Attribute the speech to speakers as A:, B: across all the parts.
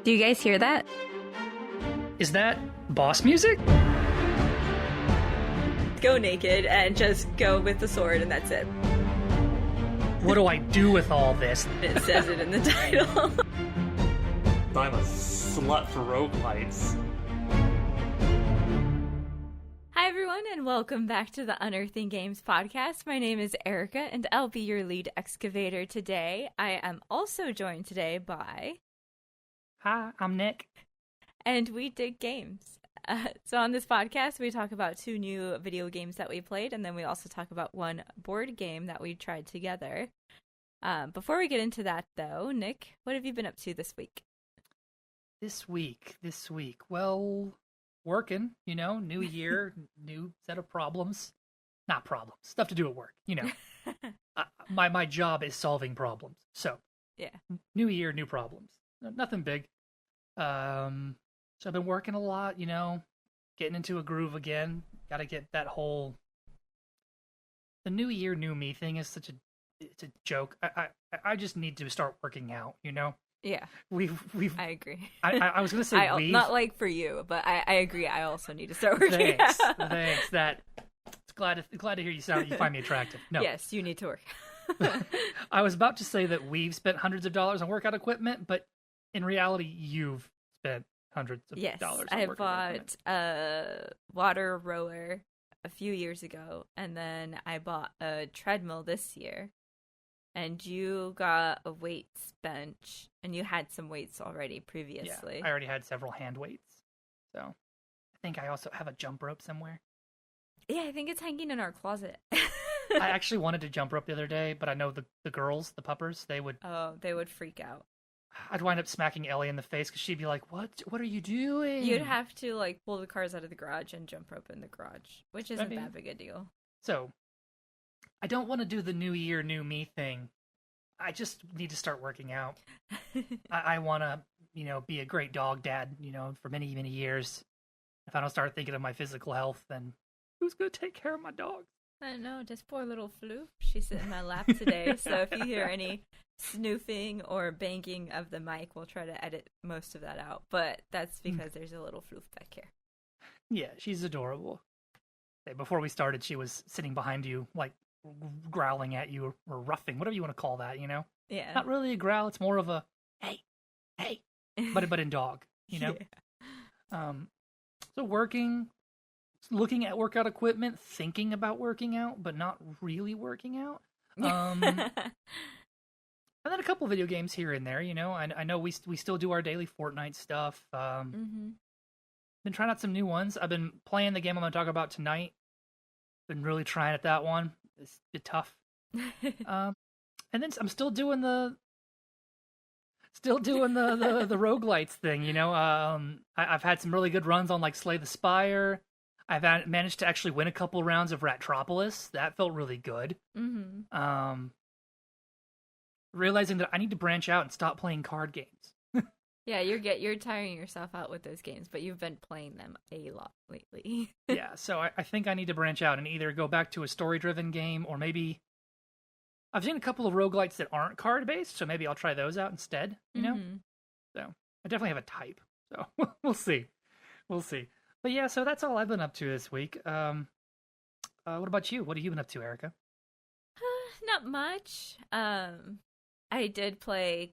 A: Do you guys hear that?
B: Is that boss music?
C: Go naked and just go with the sword, and that's it.
B: What do I do with all this?
C: It says it in the title.
D: I'm a slut for roguelites.
C: Hi everyone, and welcome back to the Unearthing Games Podcast. My name is Erica, and I'll be your lead excavator today. I am also joined today by...
B: Hi, I'm Nick.
C: And we dig games. So on this podcast, we talk about 2 new video games that we played, and then we also talk about 1 board game that we tried together. Before we get into that, though, Nick, what have you been up to this week?
B: This week. Well, working, new year, new set of problems. Not problems, stuff to do at work, My job is solving problems. So,
C: yeah.
B: New year, new problems. Nothing big. So I've been working a lot, getting into a groove again. Got to get that whole the new year, new me thing is it's a joke. I just need to start working out,
C: Yeah,
B: we've.
C: I agree.
B: I was gonna say we've
C: not like for you, but I agree. I also need to start working
B: Thanks.
C: out.
B: Thanks. Glad to hear you find me attractive. No.
C: Yes, you need to work.
B: I was about to say that we've spent hundreds of dollars on workout equipment, but in reality, you've spent hundreds of dollars on workout equipment.
C: I bought a water rower a few years ago, and then I bought a treadmill this year. And you got a weights bench, and you had some weights already previously.
B: Yeah, I already had several hand weights. So I think I also have a jump rope somewhere.
C: Yeah, I think it's hanging in our closet.
B: I actually wanted to jump rope the other day, but I know the girls, the puppers, they would
C: freak out.
B: I'd wind up smacking Ellie in the face because she'd be like, What are you doing?
C: You'd have to pull the cars out of the garage and jump rope in the garage, which isn't that big a deal.
B: So I don't want to do the new year, new me thing. I just need to start working out. I want to, be a great dog dad, for many, many years. If I don't start thinking of my physical health, then who's going to take care of my dog?
C: I know, just poor little Floof. She's sitting in my lap today, so if you hear any snoofing or banging of the mic, we'll try to edit most of that out. But that's because there's a little Floof back here.
B: Yeah, she's adorable. Hey, before we started, she was sitting behind you, growling at you or roughing, whatever you want to call that,
C: Yeah.
B: Not really a growl, it's more of a hey, but in dog,
C: Yeah.
B: So working, looking at workout equipment, thinking about working out, but not really working out. And then a couple video games here and there, I know we still do our daily Fortnite stuff. Been trying out some new ones. I've been playing the game I'm going to talk about tonight. Been really trying at that one. It's a bit tough. And then I'm still doing the roguelites thing, I've had some really good runs on Slay the Spire. I've managed to actually win a couple rounds of Ratropolis. That felt really good. Mm-hmm. Realizing that I need to branch out and stop playing card games.
C: Yeah, you're tiring yourself out with those games, but you've been playing them a lot lately.
B: Yeah, so I think I need to branch out and either go back to a story-driven game, or maybe I've seen a couple of roguelites that aren't card-based, so maybe I'll try those out instead,
C: Mm-hmm.
B: So I definitely have a type, so we'll see. But yeah, so that's all I've been up to this week. What about you? What have you been up to, Erica?
C: Not much. I did play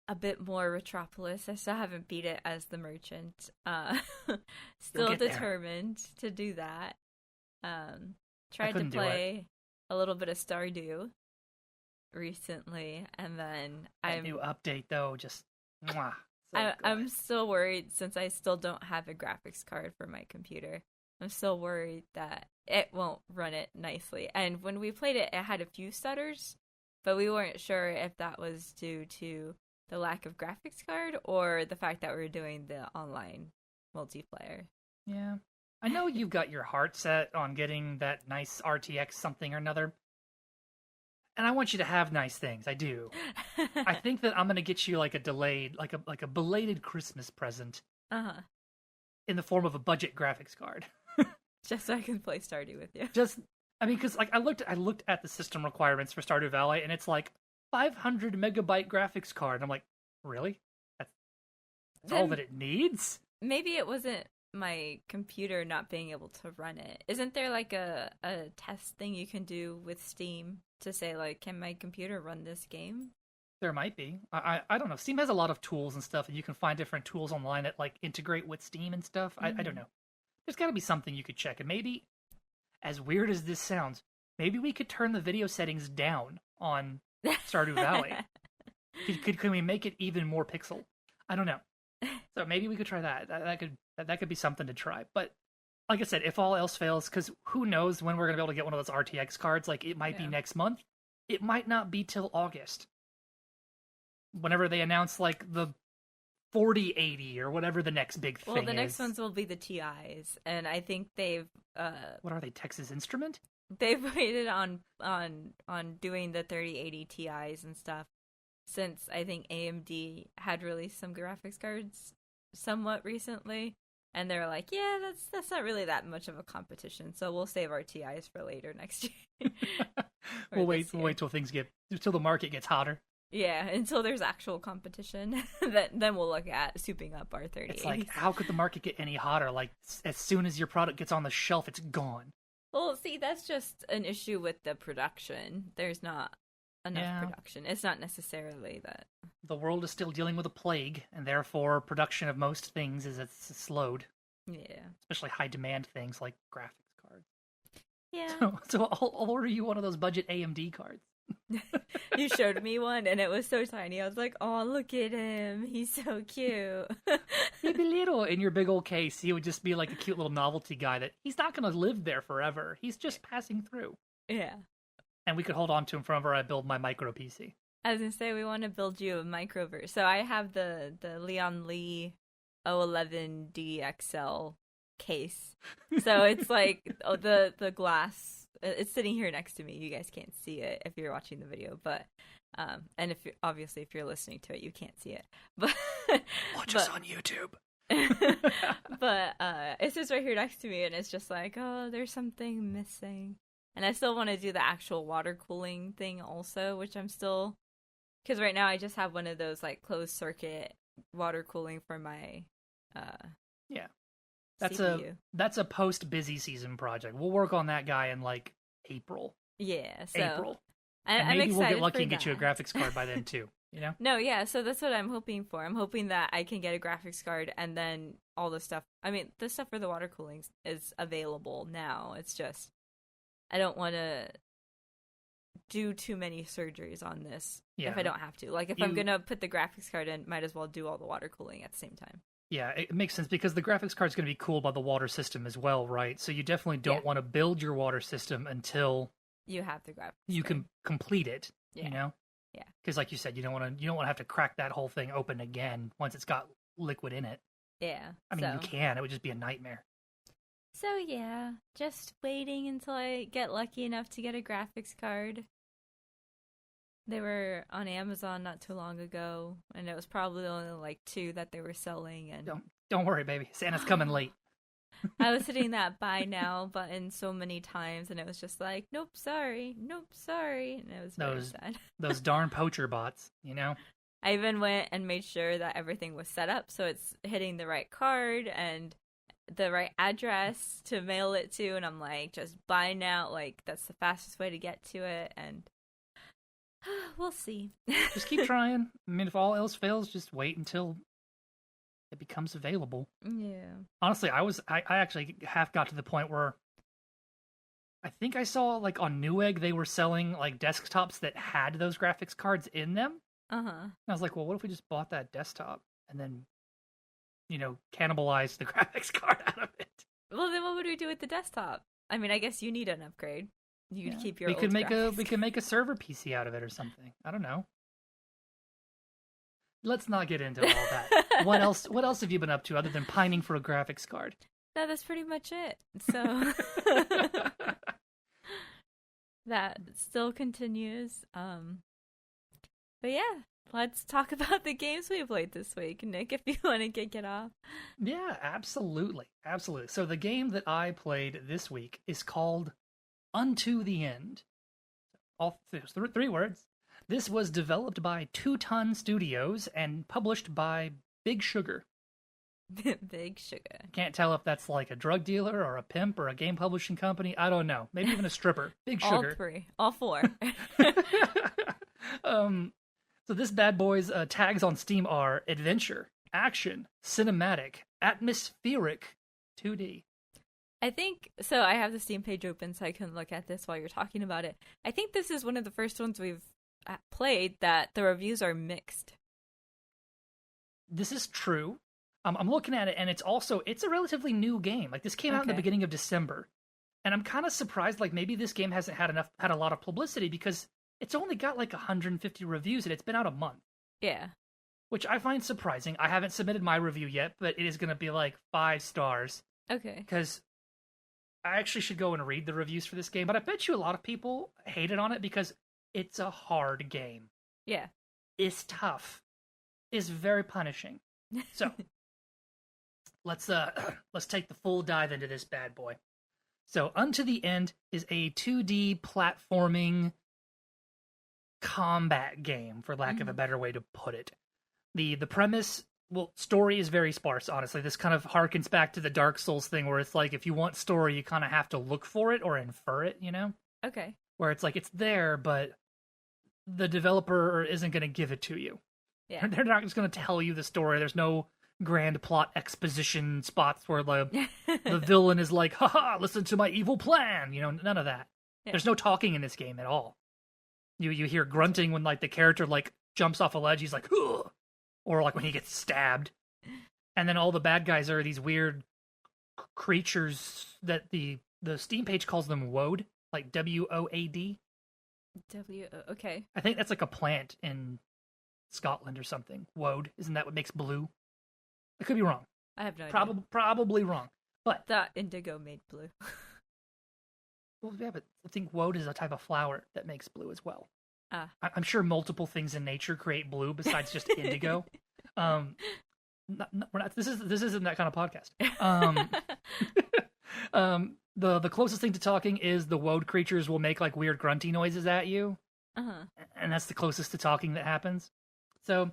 C: a bit more Retropolis. I still haven't beat it as the merchant. Still determined to do that. Tried to play a little bit of Stardew recently, and then
B: that new update though, just mwah, so
C: I'm still worried since I still don't have a graphics card for my computer. I'm still worried that it won't run it nicely. And when we played it, it had a few stutters, but we weren't sure if that was due to the lack of graphics card or the fact that we were doing the online multiplayer.
B: Yeah. I know you've got your heart set on getting that nice RTX something or another. And I want you to have nice things. I do. I think that I'm going to get you a delayed, like a belated Christmas present.
C: Uh-huh.
B: In the form of a budget graphics card.
C: Just so I can play Stardew with you.
B: Because I looked at the system requirements for Stardew Valley, and it's 500 megabyte graphics card. And I'm like, really? That's all that it needs?
C: Maybe it wasn't my computer not being able to run it. Isn't there like a test thing you can do with Steam to say like, can my computer run this game?
B: There might be. I don't know. Steam has a lot of tools and stuff, and you can find different tools online that like integrate with Steam and stuff. I don't know. There's got to be something you could check, and maybe, as weird as this sounds, maybe we could turn the video settings down on Stardew Valley. Can we make it even more pixel? I don't know. So maybe we could try that. That could be something to try. But like I said, if all else fails, because who knows when we're gonna be able to get one of those RTX cards? Like it might be next month. It might not be till August. Whenever they announce like the 4080 or whatever the next big thing is.
C: Well, the next ones will be the TIs, and I think they've
B: what are they? Texas Instrument?
C: They've waited on doing the 3080 TIs and stuff since I think AMD had released some graphics cards somewhat recently, and they're like, yeah, that's not really that much of a competition, so we'll save our TIs for later next year.
B: We'll wait till the market gets hotter.
C: Yeah, until there's actual competition, then we'll look at souping up our 3080s.
B: It's like, how could the market get any hotter? Like, as soon as your product gets on the shelf, it's gone.
C: Well, see, that's just an issue with the production. There's not enough production. It's not necessarily that.
B: The world is still dealing with a plague, and therefore production of most things is slowed.
C: Yeah.
B: Especially high-demand things like graphics cards.
C: Yeah.
B: So I'll order you one of those budget AMD cards.
C: You showed me one, and it was so tiny. I was like, oh, look at him. He's so cute.
B: He'd be little in your big old case. He would just be like a cute little novelty guy that he's not going to live there forever. He's just passing through.
C: Yeah.
B: And we could hold on to him whenever I build my micro PC.
C: I was going to say, we want to build you a microverse. So I have the Leon Lee 011 DXL case. So it's like the glass. It's sitting here next to me. You guys can't see it if you're watching the video, but and if you're listening to it, you can't see it. But
B: watch us on YouTube.
C: But it's just right here next to me, and it's just like, oh, there's something missing. And I still want to do the actual water cooling thing also, which I'm still, because right now I just have one of those like closed circuit water cooling for my CPU.
B: That's a post busy season project. We'll work on that guy in like April.
C: Yeah, so
B: April.
C: And
B: maybe we'll get lucky
C: and
B: and get you a graphics card by then too. You know?
C: No, yeah. So that's what I'm hoping for. I'm hoping that I can get a graphics card, and then all the stuff. I mean, the stuff for the water cooling is available now. It's just I don't want to do too many surgeries on this if I don't have to. Like if I'm gonna put the graphics card in, might as well do all the water cooling at the same time.
B: Yeah, it makes sense because the graphics card's going to be cooled by the water system as well, right? So you definitely don't want to build your water system until
C: you have the graphics.
B: You can complete it.
C: Yeah.
B: You know.
C: Yeah.
B: Because, like you said, you don't want to have to crack that whole thing open again once it's got liquid in it.
C: Yeah.
B: I mean, you can. It would just be a nightmare.
C: So yeah, just waiting until I get lucky enough to get a graphics card. They were on Amazon not too long ago, and it was probably only like 2 that they were selling. And
B: don't worry, baby. Santa's coming late.
C: I was hitting that buy now button so many times, and it was just like, nope, sorry, and it was very sad.
B: Those darn poacher bots, you know?
C: I even went and made sure that everything was set up so it's hitting the right card and the right address to mail it to, and I'm like, just buy now, like, that's the fastest way to get to it, and we'll see.
B: Just keep trying. I mean, if all else fails, just wait until it becomes available.
C: Yeah.
B: Honestly, I actually half got to the point where I think I saw, like, on Newegg, they were selling, like, desktops that had those graphics cards in them.
C: Uh-huh.
B: And I was like, well, what if we just bought that desktop and then, you know, cannibalized the graphics card out of it?
C: Well, then what would we do with the desktop? I mean, I guess you need an upgrade. You could keep your
B: we could make a server PC out of it or something. I don't know. Let's not get into all that. What else have you been up to other than pining for a graphics card?
C: No, that's pretty much it. So that still continues. But yeah, let's talk about the games we played this week, Nick, if you want to kick it off.
B: Yeah, absolutely. Absolutely. So the game that I played this week is called Unto the End. All 3 words. This was developed by 2 Ton Studios and published by Big Sugar.
C: Big sugar.
B: Can't tell if that's like a drug dealer or a pimp or a game publishing company. I don't know. Maybe even a stripper. Big sugar.
C: All three. All four.
B: So this bad boy's tags on Steam are adventure, action, cinematic, atmospheric, 2D.
C: I think, so I have the Steam page open so I can look at this while you're talking about it. I think this is one of the first ones we've played that the reviews are mixed.
B: This is true. I'm looking at it, and it's a relatively new game. Like, this came out in the beginning of December. And I'm kind of surprised, like, maybe this game hasn't had a lot of publicity because it's only got like 150 reviews and it's been out a month.
C: Yeah.
B: Which I find surprising. I haven't submitted my review yet, but it is going to be like 5 stars.
C: Okay.
B: Because I actually should go and read the reviews for this game, but I bet you a lot of people hated on it because it's a hard game.
C: Yeah.
B: It's tough. It's very punishing. So, let's take the full dive into this bad boy. So, Unto the End is a 2D platforming combat game, for lack of a better way to put it. The premise, well, story is very sparse, honestly. This kind of harkens back to the Dark Souls thing where it's like, if you want story, you kind of have to look for it or infer it, you know?
C: Okay.
B: Where it's like, it's there, but the developer isn't going to give it to you.
C: Yeah.
B: They're not just going to tell you the story. There's no grand plot exposition spots where the villain is like, haha, listen to my evil plan. You know, none of that. Yeah. There's no talking in this game at all. You hear grunting when like the character like jumps off a ledge. He's like, ugh! Or like when he gets stabbed. And then all the bad guys are these weird creatures that the Steam page calls them woad, like WOAD.
C: Okay.
B: I think that's like a plant in Scotland or something. Woad, isn't that what makes blue? I could be wrong.
C: I have no idea.
B: Probably wrong. But
C: that indigo made blue.
B: Well, yeah, but I think woad is a type of flower that makes blue as well. I'm sure multiple things in nature create blue besides just indigo. This isn't that kind of podcast. The closest thing to talking is the woad creatures will make like weird grunty noises at you, and that's the closest to talking that happens. So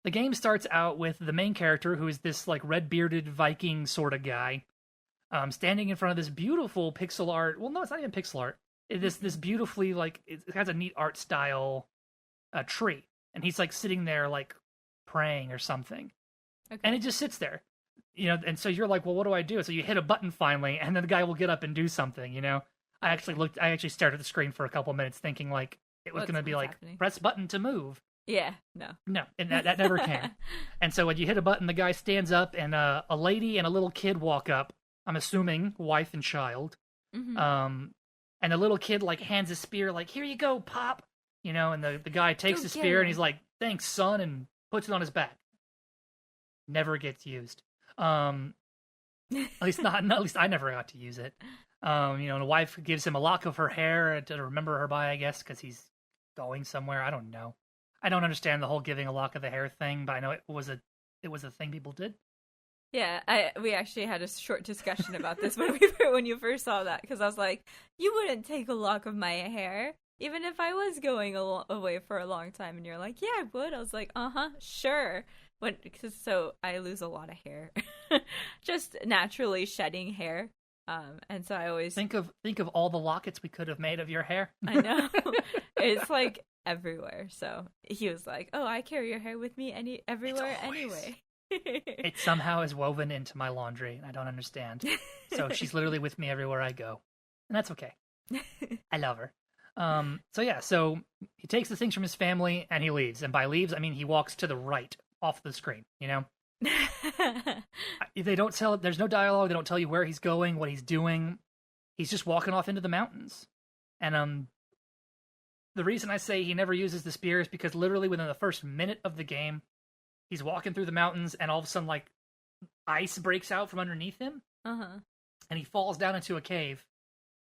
B: the game starts out with the main character, who is this like red-bearded Viking sort of guy, standing in front of this beautiful pixel art. Well, no, it's not even pixel art. This beautifully, like, it has a neat art style tree, and he's like sitting there like praying or something, and it just sits there, you know. And so you're like, well, what do I do? So you hit a button finally, and then the guy will get up and do something, you know. I actually stared at the screen for a couple minutes, thinking like it was going to be like happening? Press button to move.
C: Yeah,
B: no, and that never came. And so when you hit a button, the guy stands up, and a lady and a little kid walk up. I'm assuming wife and child. And the little kid like hands a spear, like, here you go, Pop. You know, and the guy takes the spear and he's like, thanks, son, and puts it on his back. Never gets used. At least I never got to use it. You know, and the wife gives him a lock of her hair to remember her by, I guess, because he's going somewhere. I don't know. I don't understand the whole giving a lock of the hair thing, but I know it was a thing people did.
C: Yeah, we actually had a short discussion about this when you first saw that, because I was like, you wouldn't take a lock of my hair, even if I was going away for a long time, and you're like, yeah, I would. I was like, sure. So I lose a lot of hair, just naturally shedding hair, and so I always
B: think of all the lockets we could have made of your hair.
C: I know, it's like everywhere. So he was like, oh, I carry your hair with me everywhere anyway.
B: It somehow is woven into my laundry, and I don't understand. So she's literally with me everywhere I go, and that's okay. I love her. So he takes the things from his family and he leaves. And by leaves, I mean he walks to the right off the screen. You know, they don't tell. There's no dialogue. They don't tell you where he's going, what he's doing. He's just walking off into the mountains. And the reason I say he never uses the spear is because literally within the first minute of the game, he's walking through the mountains, and all of a sudden, like, ice breaks out from underneath him, and he falls down into a cave,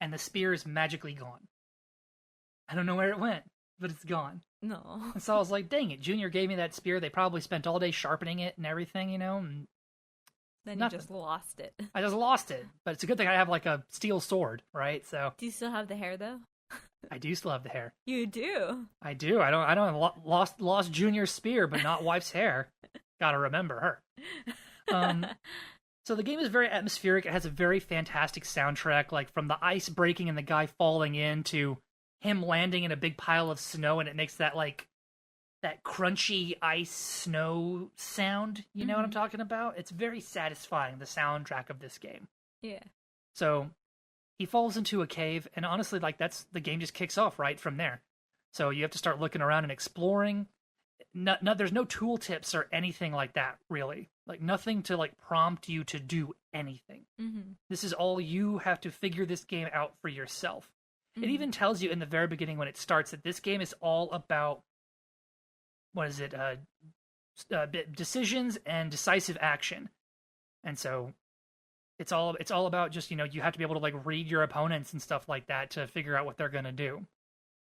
B: and the spear is magically gone. I don't know where it went, but it's gone.
C: No.
B: And so I was like, dang it, Junior gave me that spear. They probably spent all day sharpening it and everything, you know, and
C: then you just lost it.
B: I just lost it, but it's a good thing I have, like, a steel sword, right? So.
C: Do you still have the hair, though?
B: I do still have the hair.
C: You do?
B: I do. I don't lost Junior's spear, but not wife's hair. Gotta remember her. So the game is very atmospheric. It has a very fantastic soundtrack, like from the ice breaking and the guy falling in to him landing in a big pile of snow, and it makes that like that crunchy ice snow sound. You know what I'm talking about? It's very satisfying, the soundtrack of this game.
C: Yeah.
B: So he falls into a cave, and honestly, like that's the game just kicks off right from there. So you have to start looking around and exploring. There's no tooltips or anything like that, really. Like nothing to like prompt you to do anything. This is all you have to figure this game out for yourself. It even tells you in the very beginning when it starts that this game is all about, what is it, decisions and decisive action. And so it's all about just, you have to be able to like read your opponents and stuff like that to figure out what they're going to do.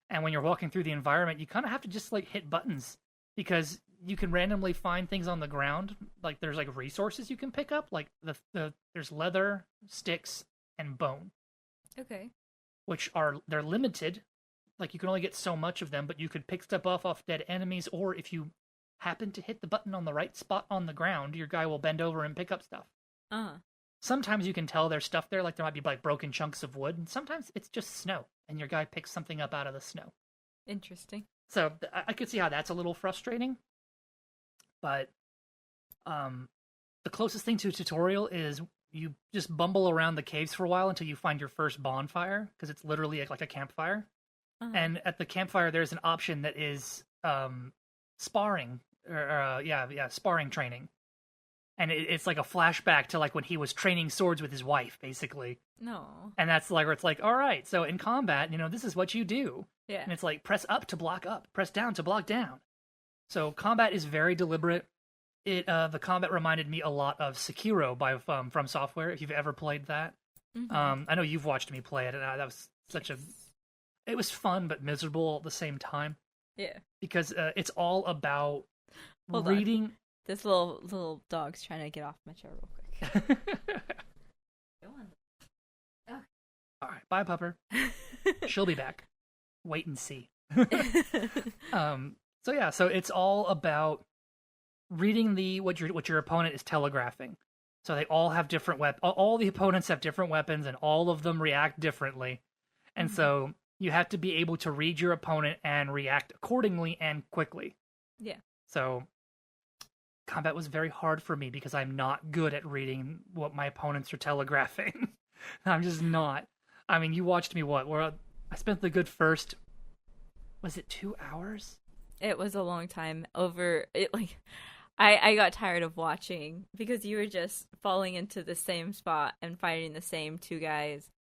B: And when you're walking through the environment, you kind of have to just like hit buttons because you can randomly find things on the ground. Like there's like resources you can pick up, like there's leather, sticks, and bone.
C: Okay.
B: Which they're limited. Like you can only get so much of them, but you could pick stuff off dead enemies, or if you happen to hit the button on the right spot on the ground, your guy will bend over and pick up stuff. Sometimes you can tell there's stuff there, like there might be like broken chunks of wood, and sometimes it's just snow, and your guy picks something up out of the snow.
C: Interesting.
B: So I could see how that's a little frustrating, but the closest thing to a tutorial is you just bumble around the caves for a while until you find your first bonfire, because it's literally like a campfire. And at the campfire, there's an option that is sparring, sparring training. And it's like a flashback to like when he was training swords with his wife, basically.
C: No.
B: And that's like where it's like, all right, so in combat, this is what you do.
C: Yeah.
B: And it's like press up to block up, press down to block down. So combat is very deliberate. The combat reminded me a lot of Sekiro by From Software. If you've ever played that, I know you've watched me play it, and that was it was fun but miserable at the same time.
C: Yeah.
B: Because it's all about
C: Hold
B: reading.
C: On. This little dog's trying to get off my chair real quick. Go on. Oh.
B: All right, bye, pupper. She'll be back. Wait and see. So it's all about reading what your opponent is telegraphing. So they all have different all the opponents have different weapons, and all of them react differently. And so you have to be able to read your opponent and react accordingly and quickly.
C: Yeah.
B: So combat was very hard for me because I'm not good at reading what my opponents are telegraphing. I'm just not. I mean, you watched me where I spent the good first, was it 2 hours?
C: It was a long time I got tired of watching because you were just falling into the same spot and fighting the same two guys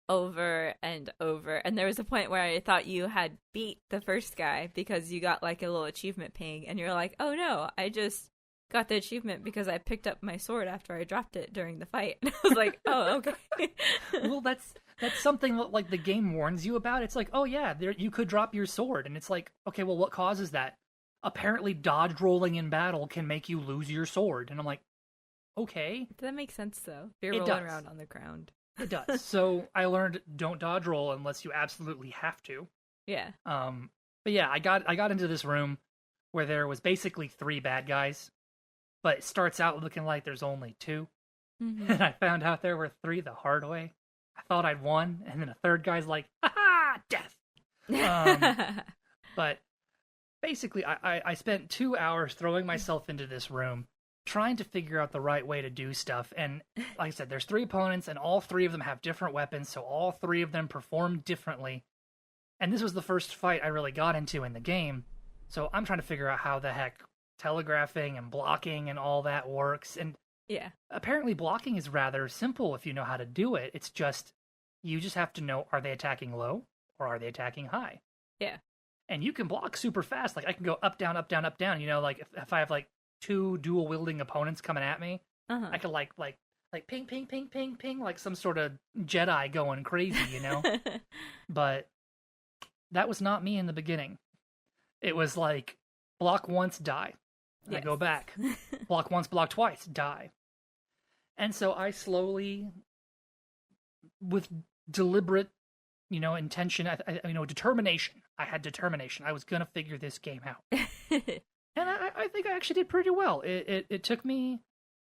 C: over and over. And there was a point where I thought you had beat the first guy because you got like a little achievement ping, and you're like, oh no, I just got the achievement because I picked up my sword after I dropped it during the fight. And I was like, oh, okay.
B: Well, that's something that, like, the game warns you about. It's like, oh yeah, you could drop your sword, and it's like, okay, well, what causes that? Apparently dodge rolling in battle can make you lose your sword. And I'm like, okay.
C: That makes sense, though. If you're rolling around on the ground.
B: It does. So I learned don't dodge roll unless you absolutely have to.
C: Yeah.
B: But yeah, I got into this room where there was basically 3 bad guys, but it starts out looking like there's only 2. And I found out there were 3 the hard way. I thought I'd won, and then a third guy's like, ha-ha, death! But basically, I spent 2 hours throwing myself into this room, trying to figure out the right way to do stuff. And like I said, there's 3 opponents, and all 3 of them have different weapons, so all 3 of them perform differently. And this was the first fight I really got into in the game, so I'm trying to figure out how the heck telegraphing and blocking and all that works. And
C: yeah,
B: apparently blocking is rather simple if you know how to do it. It's just, you just have to know, are they attacking low or are they attacking high?
C: Yeah.
B: And you can block super fast. Like, I can go up, down, up, down, up, down. Like, if I have, like, 2 dual-wielding opponents coming at me, I could, like, ping, ping, ping, ping, ping, like some sort of Jedi going crazy, But that was not me in the beginning. It was like, block once, die. And I go back. Block once, block twice, die. And so I slowly, with deliberate, intention, determination. I had determination. I was going to figure this game out. And I think I actually did pretty well. It took me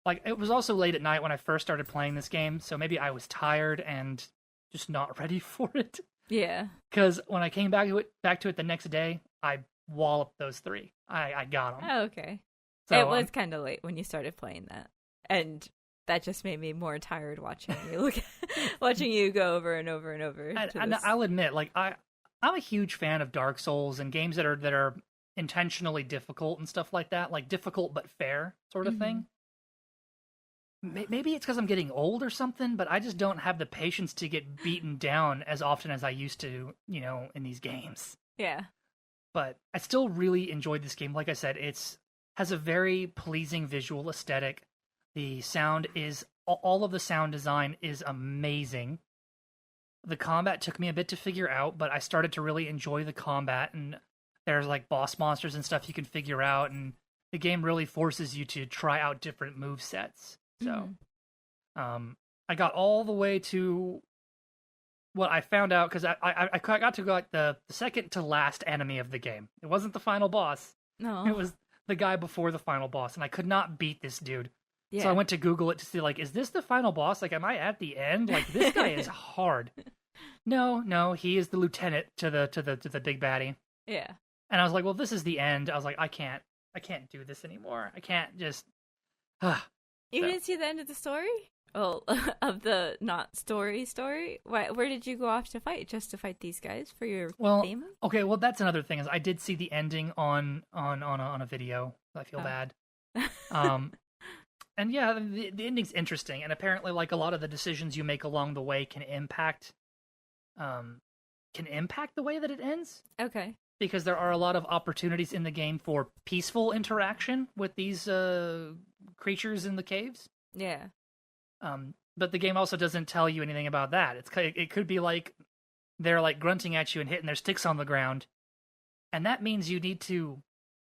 B: like, it was also late at night when I first started playing this game, so maybe I was tired and just not ready for it.
C: Yeah.
B: Because when I came back to it the next day, I walloped those 3. I got them.
C: Oh, okay.
B: So,
C: it was kind of late when you started playing that, and that just made me more tired watching you watching you go over and over and over.
B: And I'll admit, like, I'm a huge fan of Dark Souls and games that are intentionally difficult and stuff like that, like difficult but fair sort of thing. Maybe it's because I'm getting old or something, but I just don't have the patience to get beaten down as often as I used to, in these games.
C: Yeah.
B: But I still really enjoyed this game. Like I said, has a very pleasing visual aesthetic. The sound all of the sound design is amazing. The combat took me a bit to figure out, but I started to really enjoy the combat, and there's like boss monsters and stuff you can figure out, and the game really forces you to try out different move sets. So, I got all the way to what I found out, because I got to go like the second to last enemy of the game. It wasn't the final boss.
C: No.
B: It was the guy before the final boss, and I could not beat this dude.
C: Yeah.
B: So I went to Google it to see, like, is this the final boss? Like, am I at the end? Like, this guy is hard. No, he is the lieutenant to the big baddie.
C: Yeah.
B: And I was like, well, this is the end. I was like, I can't do this anymore. I can't just.
C: You didn't see the end of the story? Well, of the not story. Where did you go off to fight? Just to fight these guys for your theme?
B: Okay, well, that's another thing, is I did see the ending on a video. I feel bad. And yeah, the ending's interesting, and apparently, like, a lot of the decisions you make along the way can impact the way that it ends.
C: Okay.
B: Because there are a lot of opportunities in the game for peaceful interaction with these creatures in the caves.
C: Yeah.
B: But the game also doesn't tell you anything about that. It could be like they're like grunting at you and hitting their sticks on the ground, and that means you need to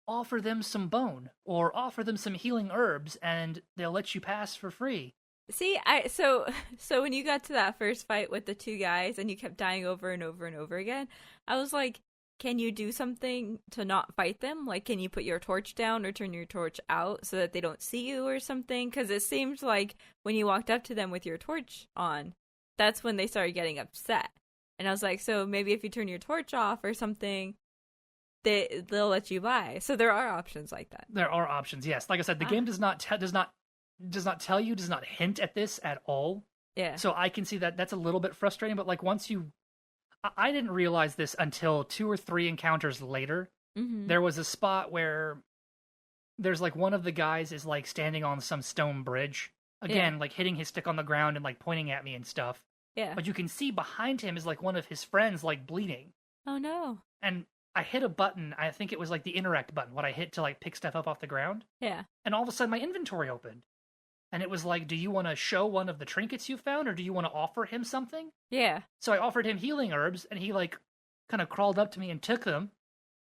B: offer them some bone or offer them some healing herbs, and they'll let you pass for free.
C: See, so when you got to that first fight with the 2 guys and you kept dying over and over and over again, I was like, can you do something to not fight them? Like, can you put your torch down or turn your torch out so that they don't see you or something? Because it seemed like when you walked up to them with your torch on, that's when they started getting upset. And I was like, so maybe if you turn your torch off or something, they'll let you by. So there are options like that.
B: There are options, yes. Like I said, the game does not hint at this at all.
C: Yeah.
B: So I can see that that's a little bit frustrating, but like once I didn't realize this until 2 or 3 encounters later.
C: Mm-hmm.
B: There was a spot where there's like one of the guys is like standing on some stone bridge. Again, like hitting his stick on the ground and like pointing at me and stuff.
C: Yeah.
B: But you can see behind him is like one of his friends like bleeding.
C: Oh no.
B: And I hit a button, I think it was like the interact button, what I hit to like pick stuff up off the ground.
C: Yeah.
B: And all of a sudden my inventory opened. And it was like, do you want to show one of the trinkets you found, or do you want to offer him something?
C: Yeah.
B: So I offered him healing herbs, and he like kind of crawled up to me and took them,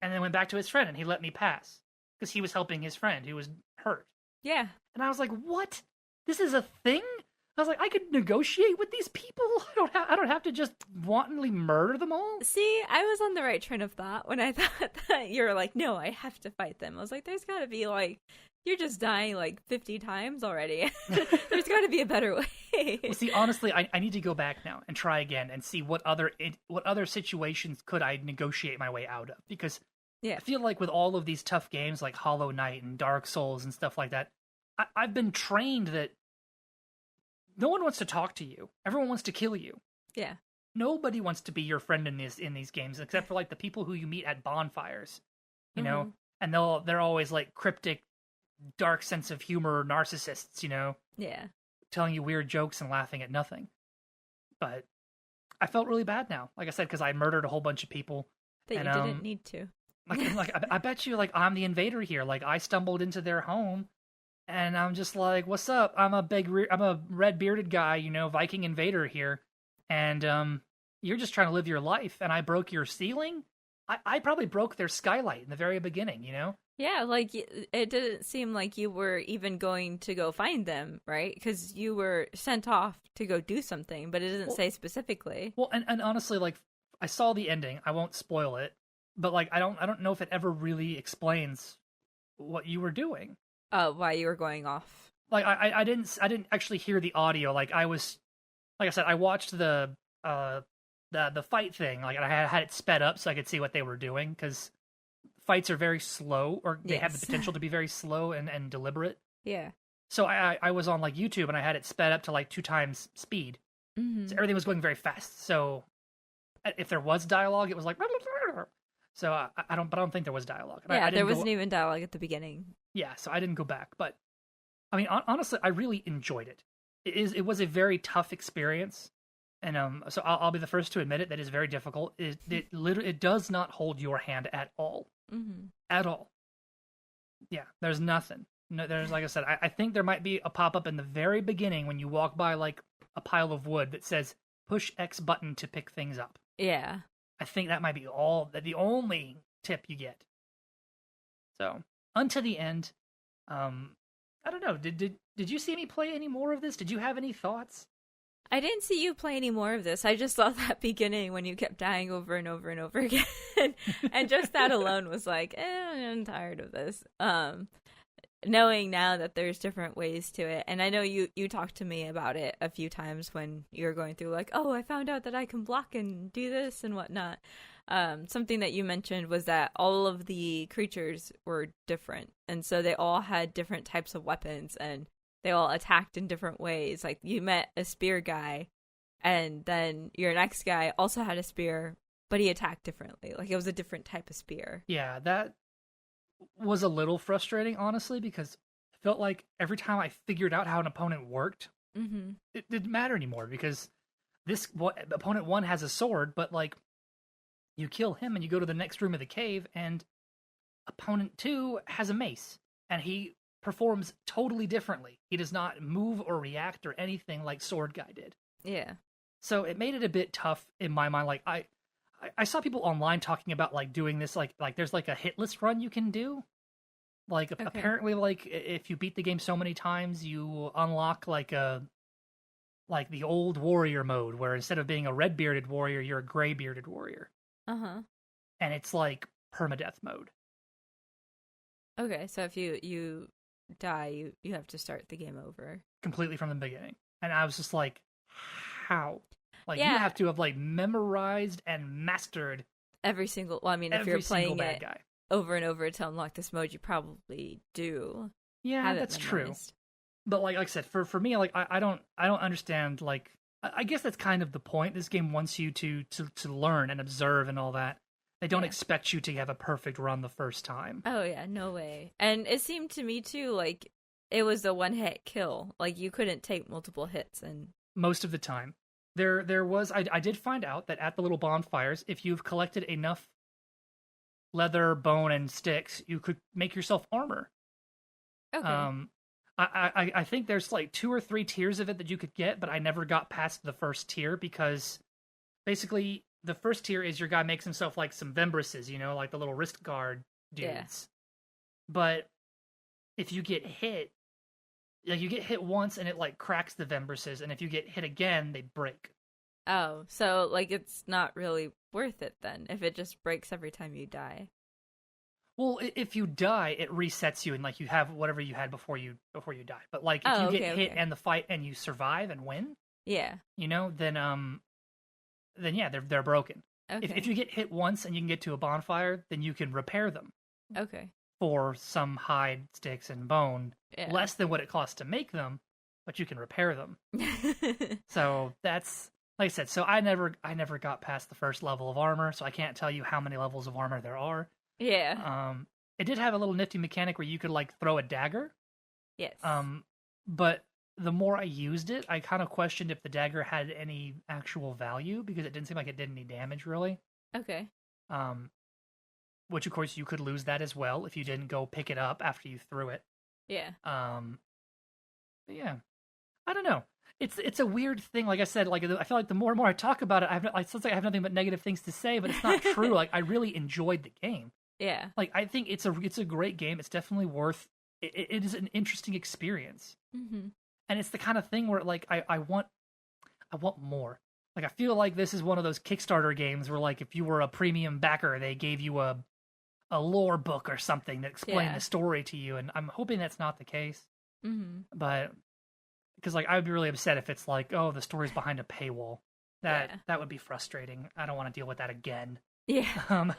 B: and then went back to his friend, and he let me pass because he was helping his friend who was hurt.
C: Yeah.
B: And I was like, what? This is a thing? I was like, I could negotiate with these people. I don't have to just wantonly murder them all.
C: See, I was on the right train of thought when I thought that you were like, no, I have to fight them. I was like, there's got to be like, you're just dying like 50 times already. There's got to be a better way.
B: Well, see, honestly, I need to go back now and try again and see what other situations could I negotiate my way out of. Because I feel like with all of these tough games like Hollow Knight and Dark Souls and stuff like that, I've been trained that no one wants to talk to you. Everyone wants to kill you.
C: Yeah.
B: Nobody wants to be your friend in these games, except for like the people who you meet at bonfires, you know, and they're always like cryptic, dark sense of humor narcissists, you know, telling you weird jokes and laughing at nothing. But I felt really bad now, like I said, because I murdered a whole bunch of people
C: that you didn't need to.
B: I bet you, like, I'm the invader here. Like, I stumbled into their home, and I'm just like, "What's up? I'm a red bearded guy, you know, Viking invader here, and you're just trying to live your life, and I broke your ceiling. I probably broke their skylight in the very beginning, you know."
C: Yeah, like, it didn't seem like you were even going to go find them, right? Because you were sent off to go do something, but it doesn't say specifically.
B: Well, and honestly, like, I saw the ending. I won't spoil it, but like, I don't know if it ever really explains what you were doing.
C: Why you were going off.
B: like I didn't actually hear the audio. Like I said, I watched the fight thing. Like I had it sped up so I could see what they were doing because fights are very slow, or they have the potential to be very slow and deliberate.
C: Yeah.
B: So I was on like YouTube and I had it sped up to like 2 times speed.
C: Mm-hmm.
B: So everything was going very fast. So if there was dialogue, it was like. So I don't think there was dialogue.
C: Yeah, there wasn't even dialogue at the beginning.
B: Yeah, so I didn't go back. But I mean, honestly, I really enjoyed it. It was a very tough experience, and so I'll be the first to admit it. That is very difficult. It literally does not hold your hand at all, at all. Yeah, there's nothing. No, there's like I said. I think there might be a pop up in the very beginning when you walk by like a pile of wood that says "push X button to pick things up."
C: Yeah.
B: I think that might be the only tip you get. So, unto the end, I don't know. Did you see me play any more of this? Did you have any thoughts?
C: I didn't see you play any more of this. I just saw that beginning when you kept dying over and over and over again. And just that alone was like, I'm tired of this. Knowing now that there's different ways to it, and I know you talked to me about it a few times when you were going through like, oh, I found out that I can block and do this and whatnot. Something that you mentioned was that all of the creatures were different, and so they all had different types of weapons, and they all attacked in different ways. Like you met a spear guy, and then your next guy also had a spear, but he attacked differently. Like it was a different type of spear.
B: Yeah, that was a little frustrating, honestly, because it felt like every time I figured out how an opponent worked, it didn't matter anymore because opponent 1 has a sword, but like you kill him and you go to the next room of the cave, and opponent 2 has a mace, and he performs totally differently. He does not move or react or anything like sword guy did.
C: Yeah.
B: So it made it a bit tough in my mind. Like I saw people online talking about like doing this, like there's like a hit list run you can do. Like apparently, like if you beat the game so many times, you unlock like the old warrior mode, where instead of being a red bearded warrior, you're a gray bearded warrior. And it's like permadeath mode.
C: Okay, so if you die, you have to start the game over
B: completely from the beginning. And I was just like, how? Like, you have to have, like, memorized and mastered
C: every single... Well, I mean, if you're playing it over and over to unlock this mode, you probably do.
B: Yeah, that's true. But, like I said, for me, like, I don't understand, like... I guess that's kind of the point. This game wants you to learn and observe and all that. They don't expect you to have a perfect run the first time.
C: Oh, yeah, no way. And it seemed to me, too, like, it was a one-hit kill. Like, you couldn't take multiple hits. And
B: most of the time. There was... I did find out that at the little bonfires, if you've collected enough leather, bone, and sticks, you could make yourself armor.
C: Okay.
B: I think there's like 2 or 3 tiers of it that you could get, but I never got past the first tier because basically the first tier is your guy makes himself like some vembruses, you know, like the little wrist guard dudes. Yeah. But if you get hit, like you get hit once and it like cracks the vembruses, and if you get hit again, they break.
C: Oh, so like it's not really worth it then if it just breaks every time you die.
B: Well, if you die, it resets you, and like you have whatever you had before you die. But like if you get hit and the fight and you survive and win, you know, then yeah, they're broken. Okay. If you get hit once and you can get to a bonfire, then you can repair them.
C: Okay.
B: For some hide, sticks, and bone, less than what it costs to make them, but you can repair them. So that's like I said. So I never got past the first level of armor, so I can't tell you how many levels of armor there are.
C: Yeah.
B: It did have a little nifty mechanic where you could like throw a dagger.
C: Yes.
B: But the more I used it, I kind of questioned if the dagger had any actual value because it didn't seem like it did any damage really.
C: Okay.
B: Which of course you could lose that as well if you didn't go pick it up after you threw it.
C: Yeah.
B: But yeah. I don't know. It's a weird thing. Like I said, like I feel like the more and more I talk about it, it sounds like I have nothing but negative things to say, but it's not true. Like I really enjoyed the game.
C: Yeah.
B: Like I think it's a great game. It's definitely worth. It is an interesting experience.
C: Mm-hmm.
B: And it's the kind of thing where like I want more. Like I feel like this is one of those Kickstarter games where like if you were a premium backer, they gave you a lore book or something that explained the story to you. And I'm hoping that's not the case.
C: Mm-hmm.
B: But because like I would be really upset if it's like, oh, the story's behind a paywall. That would be frustrating. I don't want to deal with that again.
C: Yeah.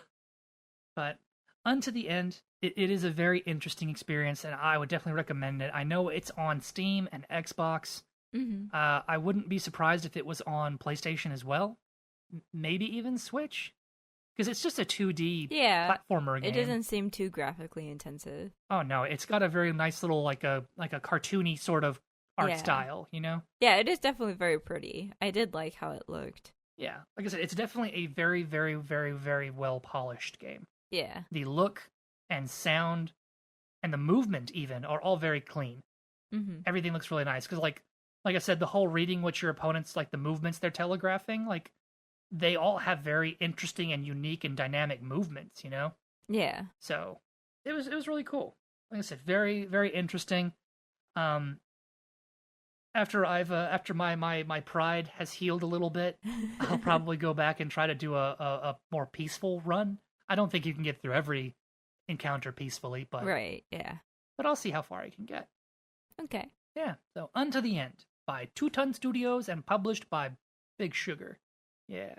B: But unto the end, it is a very interesting experience, and I would definitely recommend it. I know it's on Steam and Xbox.
C: Mm-hmm.
B: I wouldn't be surprised if it was on PlayStation as well, maybe even Switch, because it's just a 2D platformer game.
C: It doesn't seem too graphically intensive.
B: Oh no, it's got a very nice little like a cartoony sort of art style, you know?
C: Yeah, it is definitely very pretty. I did like how it looked.
B: Yeah, like I said, it's definitely a very, very, very, very well polished game.
C: Yeah.
B: The look and sound and the movement even are all very clean.
C: Mm-hmm.
B: Everything looks really nice because like I said, the whole reading what your opponents, like the movements they're telegraphing, like they all have very interesting and unique and dynamic movements, you know?
C: Yeah.
B: So it was really cool. Like I said, very, very interesting. After my pride has healed a little bit, I'll probably go back and try to do a more peaceful run. I don't think you can get through every encounter peacefully, but
C: right, yeah.
B: But I'll see how far I can get.
C: Okay.
B: Yeah. So Unto the End by 2 Ton Studios and published by Big Sugar. Yeah.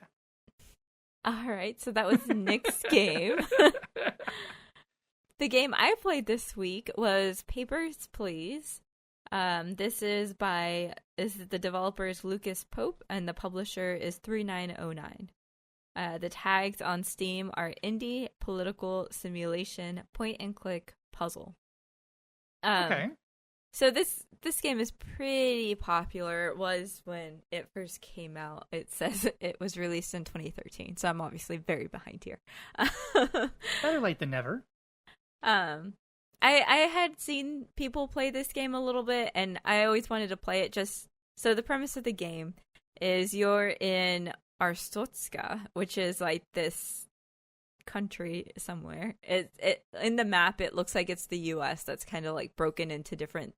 C: All right, so that was Nick's game. The game I played this week was Papers, Please. This is the developer's Lucas Pope, and the publisher is 3909. The tags on Steam are indie, political, simulation, point-and-click, puzzle.
B: Okay.
C: So this game is pretty popular. It was when it first came out. It says it was released in 2013, so I'm obviously very behind here.
B: Better late than never.
C: I had seen people play this game a little bit, and I always wanted to play it just... So the premise of the game is you're in Arstotzka, which is like this country somewhere. It in the map, it looks like it's the U.S. that's kind of like broken into different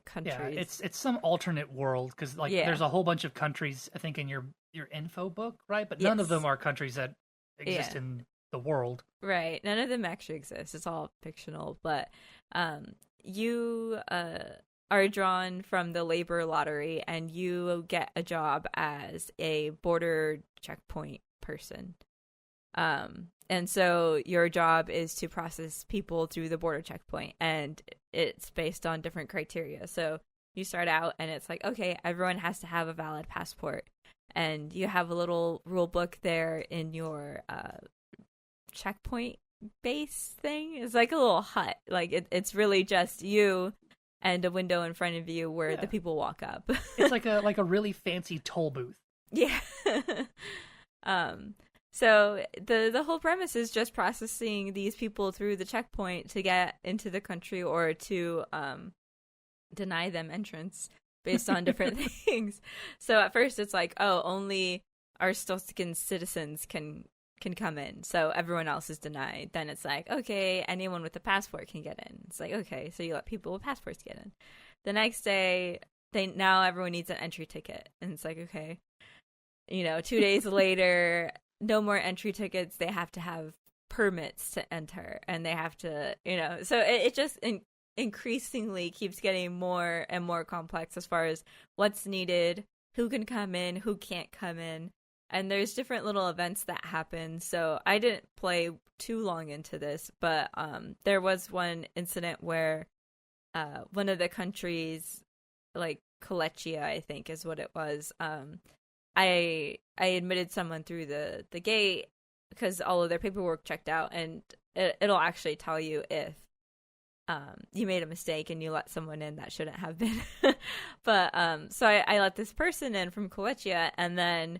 C: countries.
B: Yeah, it's some alternate world, because like there's a whole bunch of countries, I think, in your info book, right? But none of them are countries that exist in the world.
C: Right. None of them actually exist. It's all fictional. But you are drawn from the labor lottery, and you get a job as a border checkpoint person. And so your job is to process people through the border checkpoint, and it's based on different criteria. So you start out, and it's like, okay, everyone has to have a valid passport. And you have a little rule book there in your checkpoint base thing. It's like a little hut. Like it's really just you and a window in front of you where the people walk up.
B: It's like a really fancy toll booth.
C: Yeah. So the whole premise is just processing these people through the checkpoint to get into the country, or to deny them entrance based on different things. So at first it's like, oh, only Arstotzkan citizens can come in, so everyone else is denied. Then it's like, okay, anyone with a passport can get in. It's like, okay, so you let people with passports get in. The next day, now everyone needs an entry ticket, and it's like, okay, 2 days later, no more entry tickets. They have to have permits to enter, and they have to, so it just increasingly keeps getting more and more complex as far as what's needed, who can come in, who can't come in. And there's different little events that happen. So I didn't play too long into this, but there was one incident where one of the countries, like Kolechia, I think is what it was, I admitted someone through the gate because all of their paperwork checked out, and it'll actually tell you if you made a mistake and you let someone in that shouldn't have been. But so I let this person in from Kolechia, and then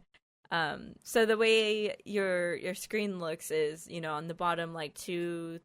C: so the way your screen looks is, on the bottom, like 2/3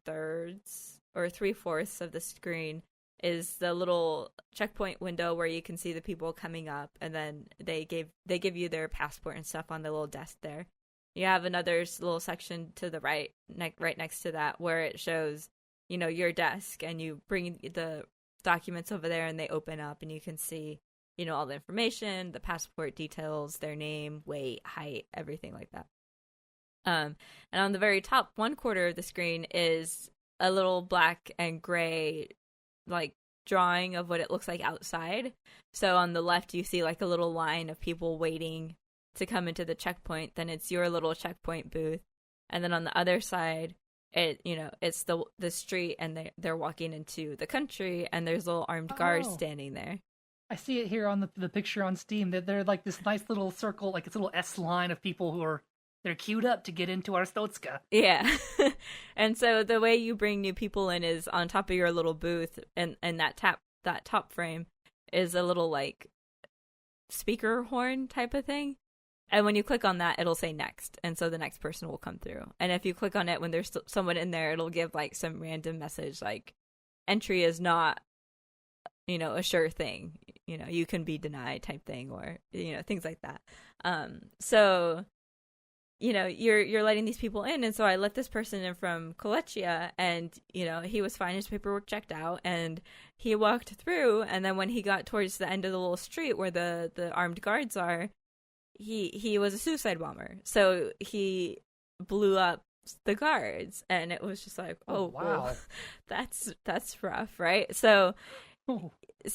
C: or 3/4 of the screen is the little checkpoint window where you can see the people coming up, and then they give you their passport and stuff on the little desk there. You have another little section to the right next to that where it shows, your desk, and you bring the documents over there and they open up and you can see, all the information, the passport details, their name, weight, height, everything like that. And on the very top 1/4 of the screen is a little black and gray, like drawing of what it looks like outside. So on the left, you see like a little line of people waiting to come into the checkpoint. Then it's your little checkpoint booth. And then on the other side, it's the street, and they're walking into the country, and there's little armed guards standing there.
B: I see it here on the picture on Steam, that they're like this nice little circle, like it's a little S line of people they're queued up to get into Arstotzka.
C: Yeah. And so the way you bring new people in is on top of your little booth, and that top frame is a little like speaker horn type of thing. And when you click on that, it'll say next. And so the next person will come through. And if you click on it when there's someone in there, it'll give like some random message like entry is not, a sure thing. You can be denied type thing, or, things like that. So, you're letting these people in. And so I let this person in from Kolechia, and, he was fine. His paperwork checked out, and he walked through. And then when he got towards the end of the little street where the armed guards are, he was a suicide bomber. So he blew up the guards, and it was just like, oh wow, well, that's rough, right? So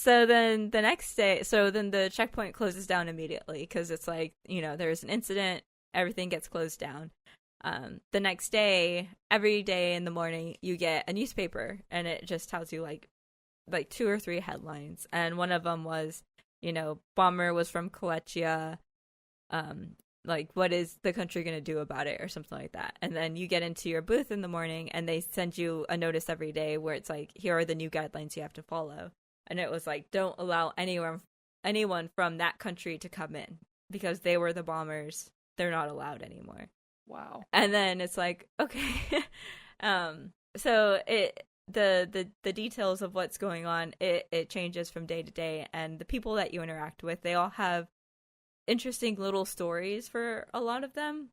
C: then the next day, then the checkpoint closes down immediately, because it's like, there's an incident, everything gets closed down. The next day, every day in the morning, you get a newspaper, and it just tells you like 2 or 3 headlines, and one of them was, bomber was from Kolechia. Like, what is the country going to do about it, or something like that. And then you get into your booth in the morning, and they send you a notice every day where it's like, here are the new guidelines you have to follow. And it was like, don't allow anyone from that country to come in, because they were the bombers. They're not allowed anymore.
B: Wow.
C: And then it's like, okay. So the details of what's going on, it changes from day to day, and the people that you interact with, they all have interesting little stories for a lot of them.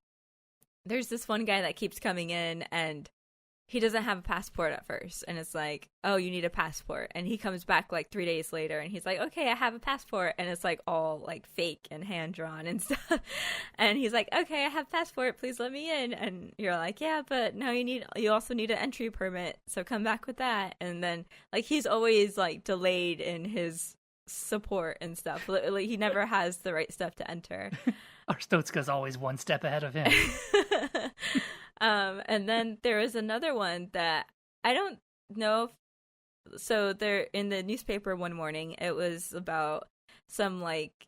C: There's this one guy that keeps coming in, and he doesn't have a passport at first, and it's like, oh, you need a passport. And he comes back like 3 days later, and he's like, okay, I have a passport, and it's like all like fake and hand drawn and stuff. And he's like, okay, I have a passport, please let me in. And you're like, yeah, but now you also need an entry permit, so come back with that. And then like he's always like delayed in his support and stuff. Like, he never has the right stuff to enter.
B: Arstotzka's always one step ahead of him.
C: And then there is another one that I don't know so there in the newspaper one morning, it was about some like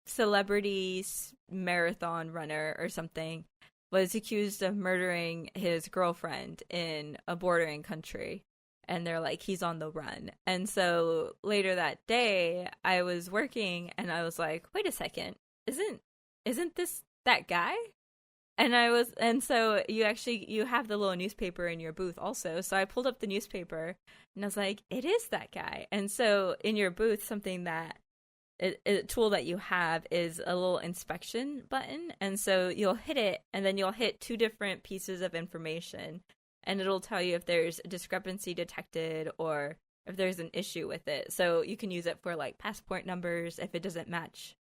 C: celebrity marathon runner or something was accused of murdering his girlfriend in a bordering country. And they're like, he's on the run. And so later that day, I was working, and I was like, wait a second, isn't this that guy? And so you have the little newspaper in your booth also. So I pulled up the newspaper, and I was like, it is that guy. And so in your booth, something that a tool that you have is a little inspection button. And so you'll hit it, and then you'll hit 2 different pieces of information. And it'll tell you if there's a discrepancy detected or if there's an issue with it. So you can use it for like passport numbers. If it doesn't match,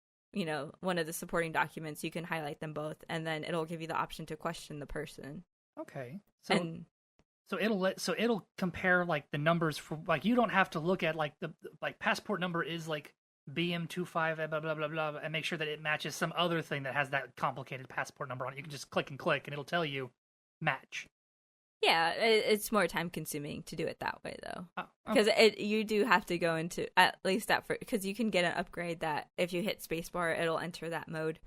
C: one of the supporting documents, you can highlight them both, and then it'll give you the option to question the person.
B: Okay. So it'll compare like the numbers for like, you don't have to look at like the like passport number is like BM25 blah blah blah blah and make sure that it matches some other thing that has that complicated passport number on it. You can just click and it'll tell you match.
C: Yeah, it's more time consuming to do it that way though, because you do have to go into at least that because you can get an upgrade that if you hit spacebar, it'll enter that mode.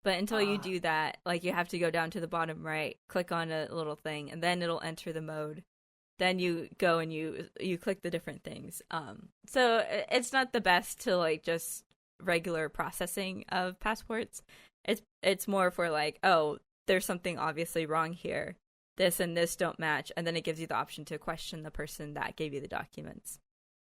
C: But until you do that, like you have to go down to the bottom right, click on a little thing, and then it'll enter the mode. Then you go and you click the different things. So it's not the best to like just regular processing of passports. It's more for like, oh, there's something obviously wrong here. This and this don't match, and then it gives you the option to question the person that gave you the documents.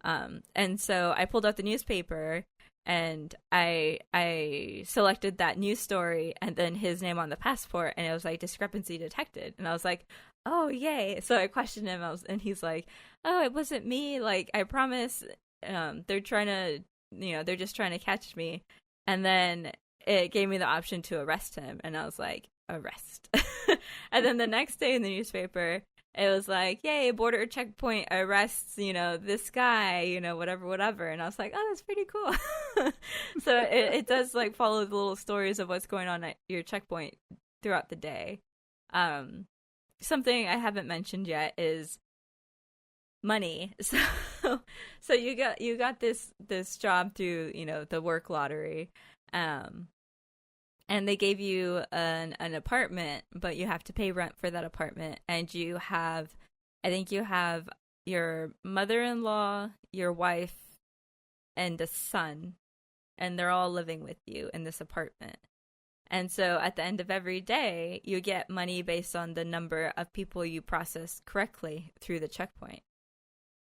C: And so I pulled out the newspaper, and I selected that news story and then his name on the passport, and it was like discrepancy detected, and I was like, oh yay. So I questioned him, and he's like, oh, it wasn't me, like I promise. They're trying to, they're just trying to catch me. And then it gave me the option to arrest him, and I was like, arrest. And then the next day in the newspaper, it was like, yay, border checkpoint arrests, this guy, whatever. And I was like, oh, that's pretty cool. So it does like follow the little stories of what's going on at your checkpoint throughout the day. Something I haven't mentioned yet is money. So you got this job through, the work lottery. And they gave you an apartment, but you have to pay rent for that apartment. And I think you have your mother-in-law, your wife, and a son. And they're all living with you in this apartment. And so at the end of every day, you get money based on the number of people you process correctly through the checkpoint.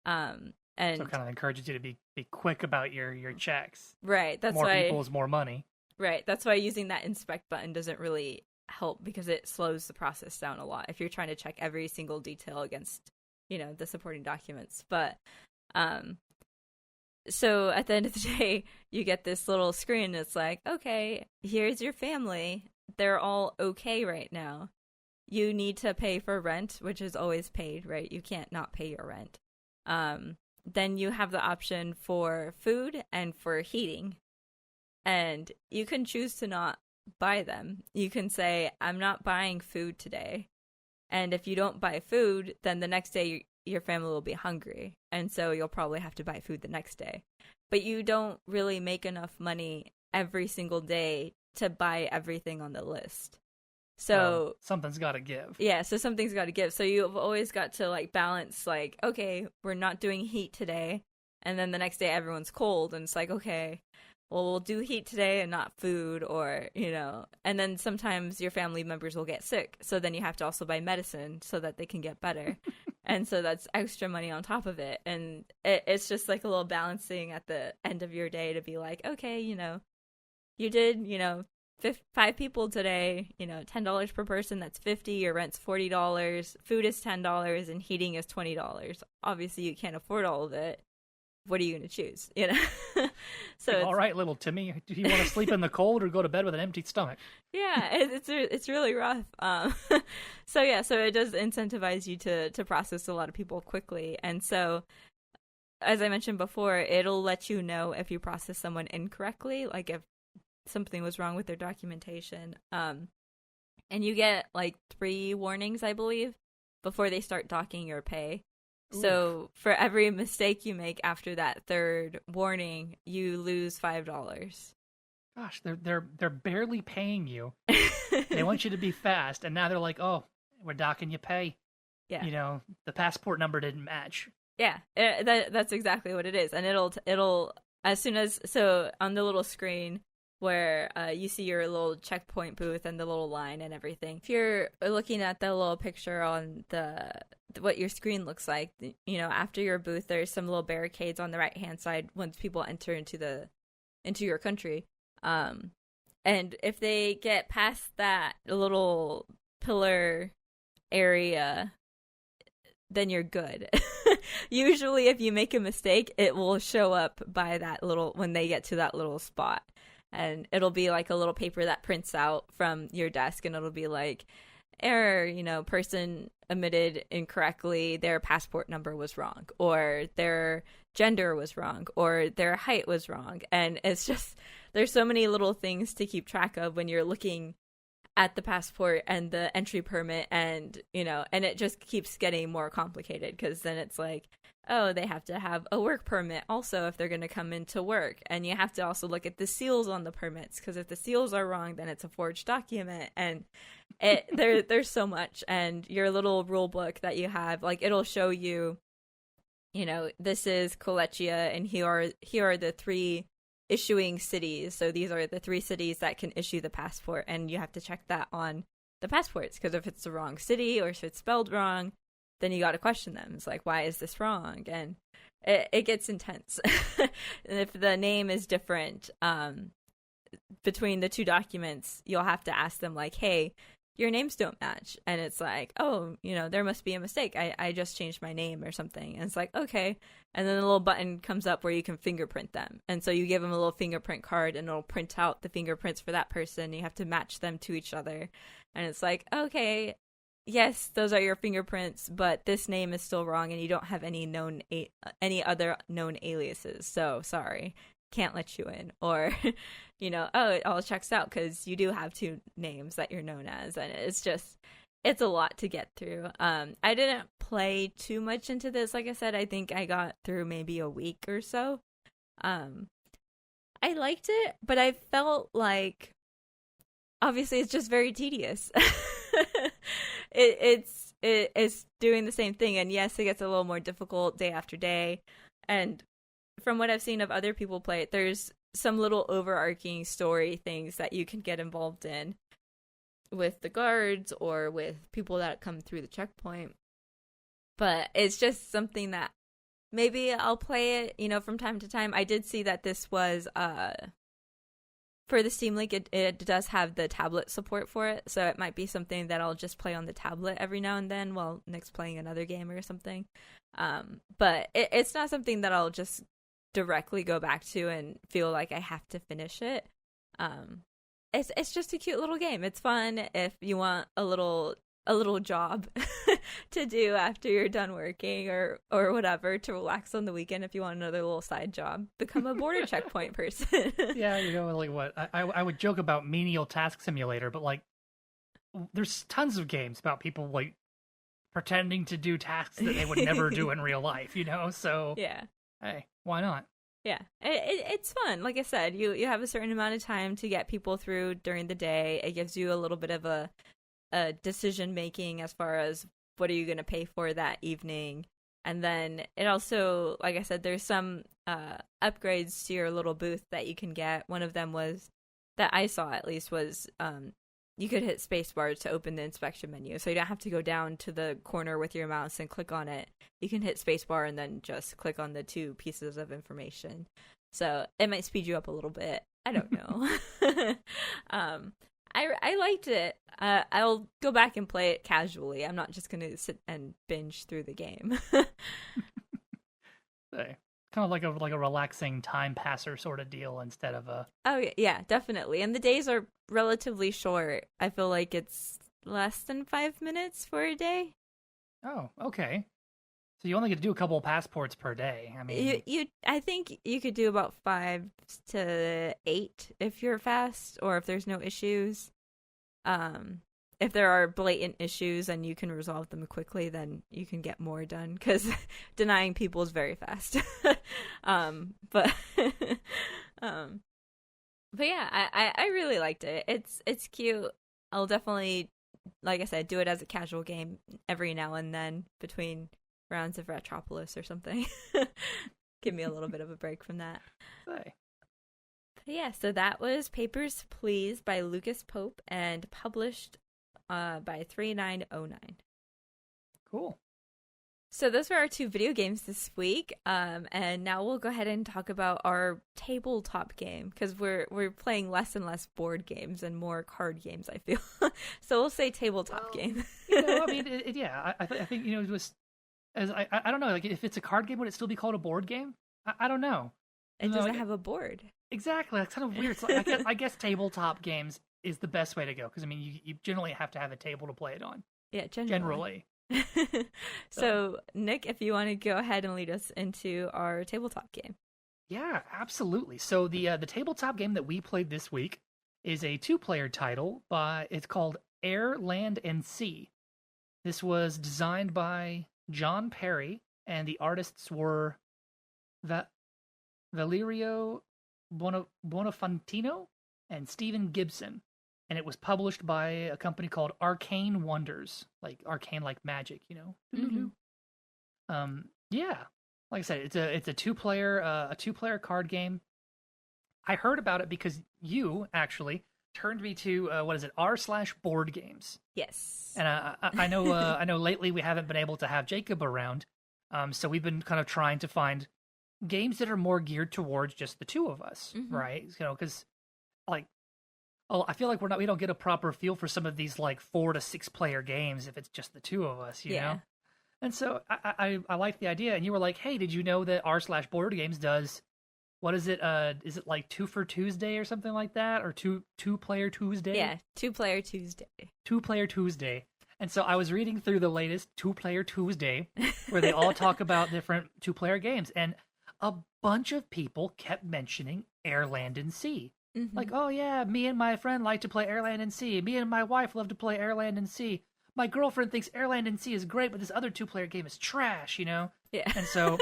C: And
B: so it kind of encourages you to be quick about your checks.
C: Right. That's
B: more
C: why
B: people is more money.
C: Right. That's why using that inspect button doesn't really help, because it slows the process down a lot if you're trying to check every single detail against, the supporting documents. But so at the end of the day, you get this little screen and it's like, okay, here's your family. They're all okay right now. You need to pay for rent, which is always paid, right? You can't not pay your rent. Then you have the option for food and for heating. And you can choose to not buy them. You can say, I'm not buying food today. And if you don't buy food, then the next day your family will be hungry. And so you'll probably have to buy food the next day. But you don't really make enough money every single day to buy everything on the list. So
B: something's got to give.
C: Yeah, so something's got to give. So you've always got to like balance, like, okay, we're not doing heat today. And then the next day everyone's cold. And it's like, okay, well, we'll do heat today and not food, or, and then sometimes your family members will get sick. So then you have to also buy medicine so that they can get better. And so that's extra money on top of it. And it's just like a little balancing at the end of your day to be like, okay, you did, 5 people today, $10 per person, that's $50, your rent's $40, food is $10, and heating is $20. Obviously, you can't afford all of it. What are you going to choose? So
B: all right, little Timmy, do you want to sleep in the cold or go to bed with an empty stomach?
C: Yeah, it's really rough. So it does incentivize you to process a lot of people quickly. And so, as I mentioned before, it'll let you know if you process someone incorrectly, like if something was wrong with their documentation. And you get like 3 warnings, I believe, before they start docking your pay. So for every mistake you make after that 3rd warning, you lose $5.
B: Gosh, they're barely paying you. They want you to be fast, and now they're like, "Oh, we're docking you pay."
C: Yeah,
B: the passport number didn't match.
C: Yeah, that's exactly what it is, and it'll as soon as on the little screen where you see your little checkpoint booth and the little line and everything. If you're looking at the little picture on what your screen looks like, after your booth, there's some little barricades on the right-hand side once people enter into your country. And if they get past that little pillar area, then you're good. Usually if you make a mistake, it will show up by when they get to that little spot. And it'll be like a little paper that prints out from your desk, and it'll be like, error, person admitted incorrectly, their passport number was wrong, or their gender was wrong, or their height was wrong. And it's just, there's so many little things to keep track of when you're looking at the passport and the entry permit, and and it just keeps getting more complicated, because then it's like, oh, they have to have a work permit also if they're going to come into work, and you have to also look at the seals on the permits, because if the seals are wrong, then it's a forged document. And there's so much. And your little rule book that you have, like, it'll show you, this is Kolechia, and here are the 3 issuing cities. So these are the 3 cities that can issue the passport, and you have to check that on the passports, because if it's the wrong city or if it's spelled wrong, then you got to question them. It's like, why is this wrong? And it gets intense. And if the name is different between the 2 documents, you'll have to ask them, like, hey, your names don't match. And it's like, oh, there must be a mistake. I just changed my name or something. And it's like, okay. And then a little button comes up where you can fingerprint them. And so you give them a little fingerprint card, and it'll print out the fingerprints for that person. You have to match them to each other. And it's like, okay, yes, those are your fingerprints, but this name is still wrong, and you don't have any other known aliases. So sorry, can't let you in. Or, oh, it all checks out because you do have 2 names that you're known as, and it's a lot to get through. I didn't play too much into this. Like I said, I think I got through maybe a week or so. I liked it, but I felt like, obviously, it's just very tedious. It's doing the same thing, and yes, it gets a little more difficult day after day. And from what I've seen of other people play it, there's some little overarching story things that you can get involved in with the guards or with people that come through the checkpoint. But it's just something that maybe I'll play it, from time to time. I did see that this was for the Steam Link, it does have the tablet support for it, so it might be something that I'll just play on the tablet every now and then while Nick's playing another game or something. But it's not something that I'll just directly go back to and feel like I have to finish it. It's just a cute little game. It's fun if you want a little job to do after you're done working or whatever, to relax on the weekend. If you want another little side job, become a border checkpoint person.
B: Yeah, like what I would joke about menial task simulator, but like there's tons of games about people like pretending to do tasks that they would never do in real life, so
C: yeah,
B: hey, why not?
C: Yeah, it's fun. Like I said, you have a certain amount of time to get people through during the day. It gives you a little bit of a decision making as far as what are you going to pay for that evening. And then it also, like I said, there's some upgrades to your little booth that you can get. One of them was, that I saw at least, was you could hit spacebar to open the inspection menu. So you don't have to go down to the corner with your mouse and click on it. You can hit spacebar and then just click on the 2 pieces of information. So it might speed you up a little bit. I don't know. I liked it. I'll go back and play it casually. I'm not just going to sit and binge through the game.
B: Kind of like a relaxing time passer sort of deal instead of a...
C: Oh, yeah, definitely. And the days are relatively short. I feel like it's less than 5 minutes for a day.
B: Oh, okay. So you only get to do a couple of passports per day. I mean,
C: I think you could do about 5 to 8 if you're fast, or if there's no issues. If there are blatant issues and you can resolve them quickly, then you can get more done, because denying people is very fast. But yeah, I really liked it. It's cute. I'll definitely, like I said, do it as a casual game every now and then between rounds of Retropolis or something. Give me a little bit of a break from that.
B: Hey.
C: But yeah, so that was Papers, Please by Lucas Pope and published by 3909.
B: Cool.
C: So those were our 2 video games this week, and now we'll go ahead and talk about our tabletop game, because we're playing less and less board games and more card games, I feel. So we'll say tabletop game.
B: I mean, I think it was, as I don't know, like if it's a card game, would it still be called a board game? I don't know.
C: It doesn't have a board. Exactly.
B: That's kind of weird. So I guess tabletop games is the best way to go, because I mean, you generally have to have a table to play it on.
C: Yeah,
B: generally.
C: So, Nick, if you want to go ahead and lead us into our tabletop game.
B: Yeah, absolutely. So the tabletop game that we played this week is a 2-player title. It's called Air, Land, and Sea. This was designed by John Perry, and the artists were Valerio Bonafantino and Stephen Gibson. And it was published by a company called Arcane Wonders, like arcane, like magic,
C: Mm-hmm.
B: Yeah, like I said, it's a 2-player card game. I heard about it because you actually turned me to r/board games.
C: Yes.
B: And I know lately we haven't been able to have Jacob around, so we've been kind of trying to find games that are more geared towards just the 2 of us,
C: mm-hmm.
B: right? Because like. Oh, I feel like we don't get a proper feel for some of these like 4 to 6 player games if it's just the 2 of us, you know? And so I like the idea. And you were like, hey, did you know that r/board games does, what is it? Is it like 2 for Tuesday or something like that? Or two player Tuesday?
C: Yeah, 2-player Tuesday.
B: 2-player Tuesday. And so I was reading through the latest Two Player Tuesday, where they all talk about different two-player games, and a bunch of people kept mentioning Air, Land, and Sea.
C: Mm-hmm.
B: Like, oh yeah, me and my friend like to play Air, Land, and Sea. Me and my wife love to play Air, Land, and Sea. My girlfriend thinks Air, Land, and Sea is great, but this other two-player game is trash, you know?
C: Yeah.
B: And so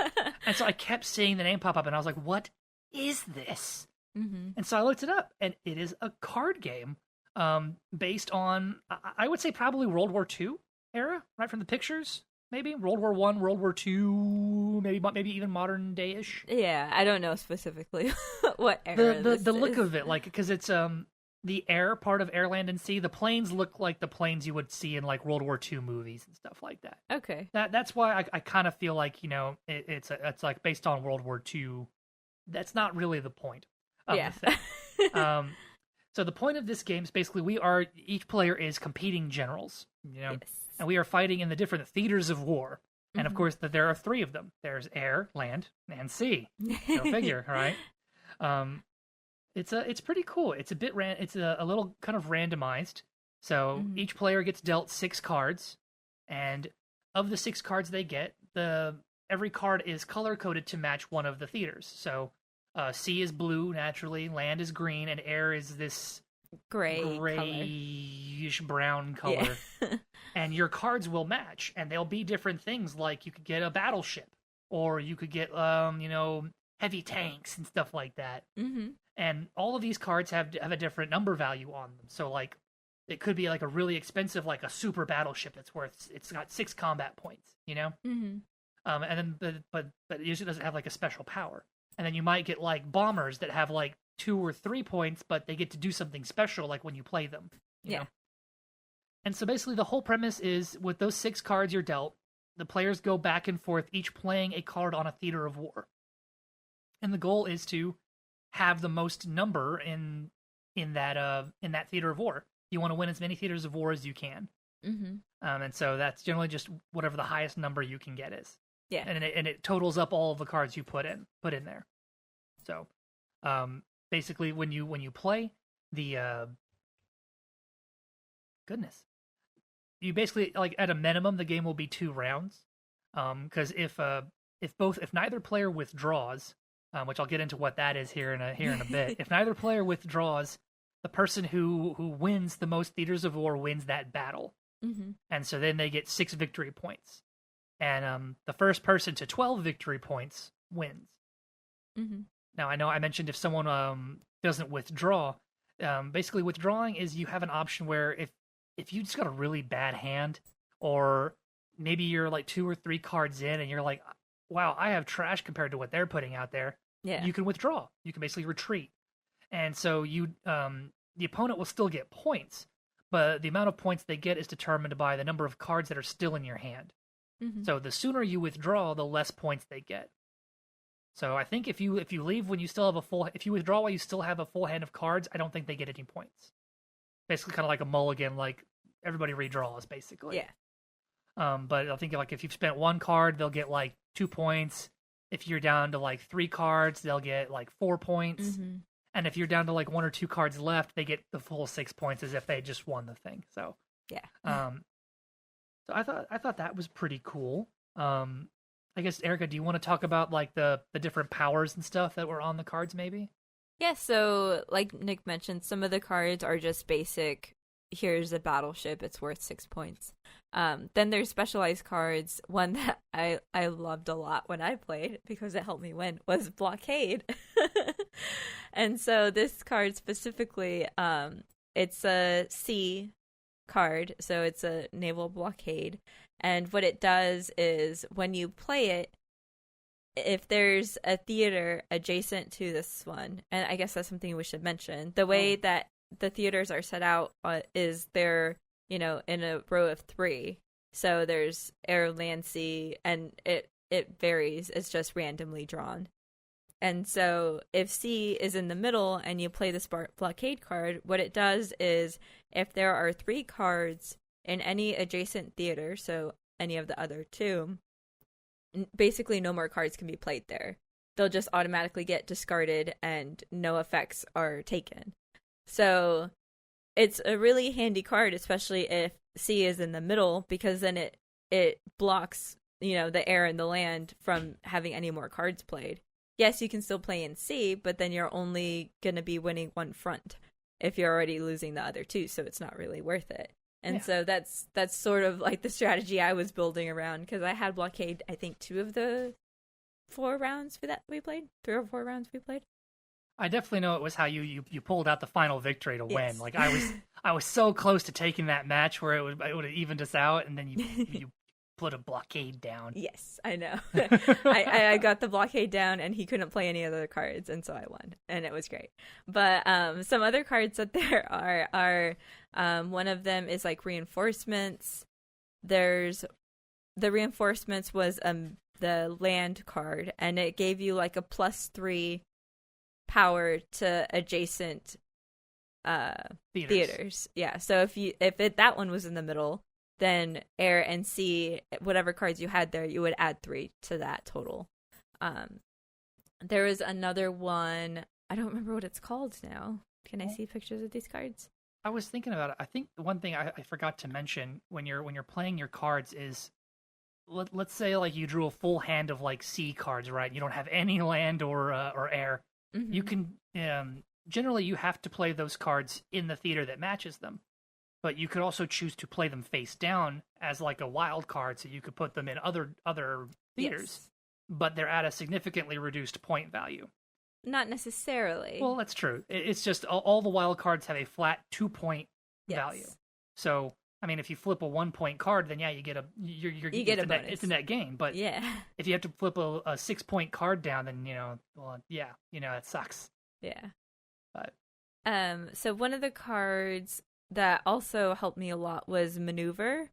B: I kept seeing the name pop up, and I was like, what is this?
C: Mm-hmm.
B: And so I looked it up, and it is a card game based on, I would say probably World War II era, right from the pictures, maybe? World War I, World War II, maybe even modern day-ish.
C: Yeah, I don't know specifically what era
B: the look of it, like, because it's the air part of Air, Land, and Sea, the planes look like the planes you would see in, like, World War II movies and stuff like that.
C: Okay.
B: That's why I kind of feel like, you know, it's like based on World War II. That's not really the point of the thing. So the point of this game is basically each player is competing generals, you know,
C: Yes.
B: and we are fighting in the different theaters of war. And of
C: Mhm.
B: course, there are three of them. There's air, land, and sea. Go figure, right? It's pretty cool. It's a little kind of randomized. So
C: Mhm.
B: each player gets dealt 6 cards, and of the 6 cards they get, every card is color coded to match one of the theaters. So sea is blue naturally, land is green, and air is this grayish brown color.
C: Yeah.
B: And your cards will match, and they'll be different things. Like you could get a battleship, or you could get heavy tanks and stuff like that.
C: Mm-hmm.
B: And all of these cards have a different number value on them. So like it could be like a really expensive, like a super battleship it's got 6 combat points, you know.
C: Mm-hmm.
B: And then but it usually doesn't have like a special power. And then you might get like bombers that have like 2 or 3 points, but they get to do something special like when you play them. You know? And so basically the whole premise is with those 6 cards you're dealt, the players go back and forth, each playing a card on a theater of war. And the goal is to have the most number in that theater of war. You want to win as many theaters of war as you can.
C: Mm-hmm.
B: And so that's generally just whatever the highest number you can get is.
C: Yeah.
B: And it totals up all of the cards you put in there. So, basically, when you play the you basically, like, at a minimum, the game will be 2 rounds. Because if neither player withdraws, which I'll get into what that is here in a bit. If neither player withdraws, the person who wins the most theaters of war wins that battle.
C: Mm-hmm.
B: And so then they get 6 victory points. And the first person to 12 victory points wins.
C: Mm-hmm.
B: Now, I know I mentioned if someone doesn't withdraw, basically withdrawing is you have an option where if you just got a really bad hand, or maybe you're like 2 or 3 cards in and you're like, wow, I have trash compared to what they're putting out there, you can withdraw. You can basically retreat. And so the opponent will still get points, but the amount of points they get is determined by the number of cards that are still in your hand.
C: Mm-hmm.
B: So the sooner you withdraw, the less points they get. So I think if you leave when you still have if you withdraw while you still have a full hand of cards, I don't think they get any points. Basically, kind of like a mulligan, like everybody redraws, basically.
C: Yeah.
B: But I think like if you've spent 1 card, they'll get like 2 points. If you're down to like 3 cards, they'll get like 4 points.
C: Mm-hmm.
B: And if you're down to like 1 or 2 cards left, they get the full 6 points as if they just won the thing. So
C: yeah.
B: So I thought that was pretty cool. I guess, Erica, do you want to talk about like the different powers and stuff that were on the cards, maybe?
C: Yeah, so like Nick mentioned, some of the cards are just basic. Here's a battleship, it's worth 6 points. Then there's specialized cards. One that I loved a lot when I played because it helped me win was blockade. And so this card specifically, it's a sea card, so it's a naval blockade. And what it does is when you play it, if there's a theater adjacent to this one, and I guess that's something we should mention, the way that the theaters are set out is they're, in a row of 3. So there's air, land, sea, and it varies. It's just randomly drawn. And so if sea is in the middle and you play the blockade card, what it does is if there are 3 cards in any adjacent theater, so any of the other 2, basically no more cards can be played there. They'll just automatically get discarded and no effects are taken. So it's a really handy card, especially if sea is in the middle, because then it blocks, the air and the land from having any more cards played. Yes, you can still play in sea, but then you're only going to be winning one front if you're already losing the other two, so it's not really worth it. And so that's sort of like the strategy I was building around, because I had blockade, I think, 2 of the 4 rounds we played, 3 or 4 rounds we played.
B: I definitely know it was how you pulled out the final victory to win. Like I was so close to taking that match where it would have evened us out, and then you put a blockade down.
C: Yes, I know. I got the blockade down, and he couldn't play any other cards, and so I won, and it was great. But some other cards that there are one of them is like reinforcements. There's the reinforcements was the land card, and it gave you like a +3 power to adjacent theaters. Yeah, so if that one was in the middle, then air and sea, whatever cards you had there, you would add 3 to that total. There is another one, I don't remember what it's called now. Can I see pictures of these cards?
B: I was thinking about it. I think the one thing I forgot to mention when you're playing your cards is, let's say like you drew a full hand of like sea cards, right? You don't have any land or air. Mm-hmm. You can generally you have to play those cards in the theater that matches them. But you could also choose to play them face down as like a wild card, so you could put them in other theaters, but they're at a significantly reduced point value.
C: Not necessarily.
B: Well, that's true. It's just all the wild cards have a flat 2-point value. So, I mean, if you flip a 1-point card, then you get a bonus. It's a net gain. But if you have to flip a 6-point card down, then it sucks.
C: Yeah.
B: But
C: so one of the cards that also helped me a lot was maneuver.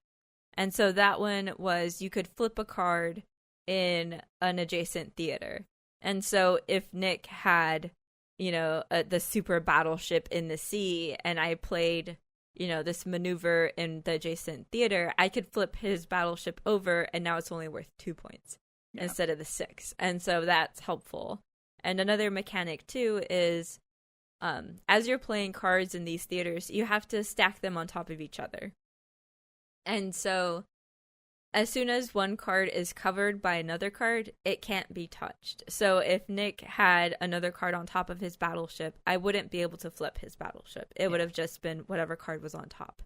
C: And so that one was you could flip a card in an adjacent theater. And so if Nick had, the super battleship in the sea, and I played, this maneuver in the adjacent theater, I could flip his battleship over, and now it's only worth 2 points instead of the 6. And so that's helpful. And another mechanic too is, as you're playing cards in these theaters, you have to stack them on top of each other. And so as soon as one card is covered by another card, it can't be touched. So if Nick had another card on top of his battleship, I wouldn't be able to flip his battleship. It would have just been whatever card was on top.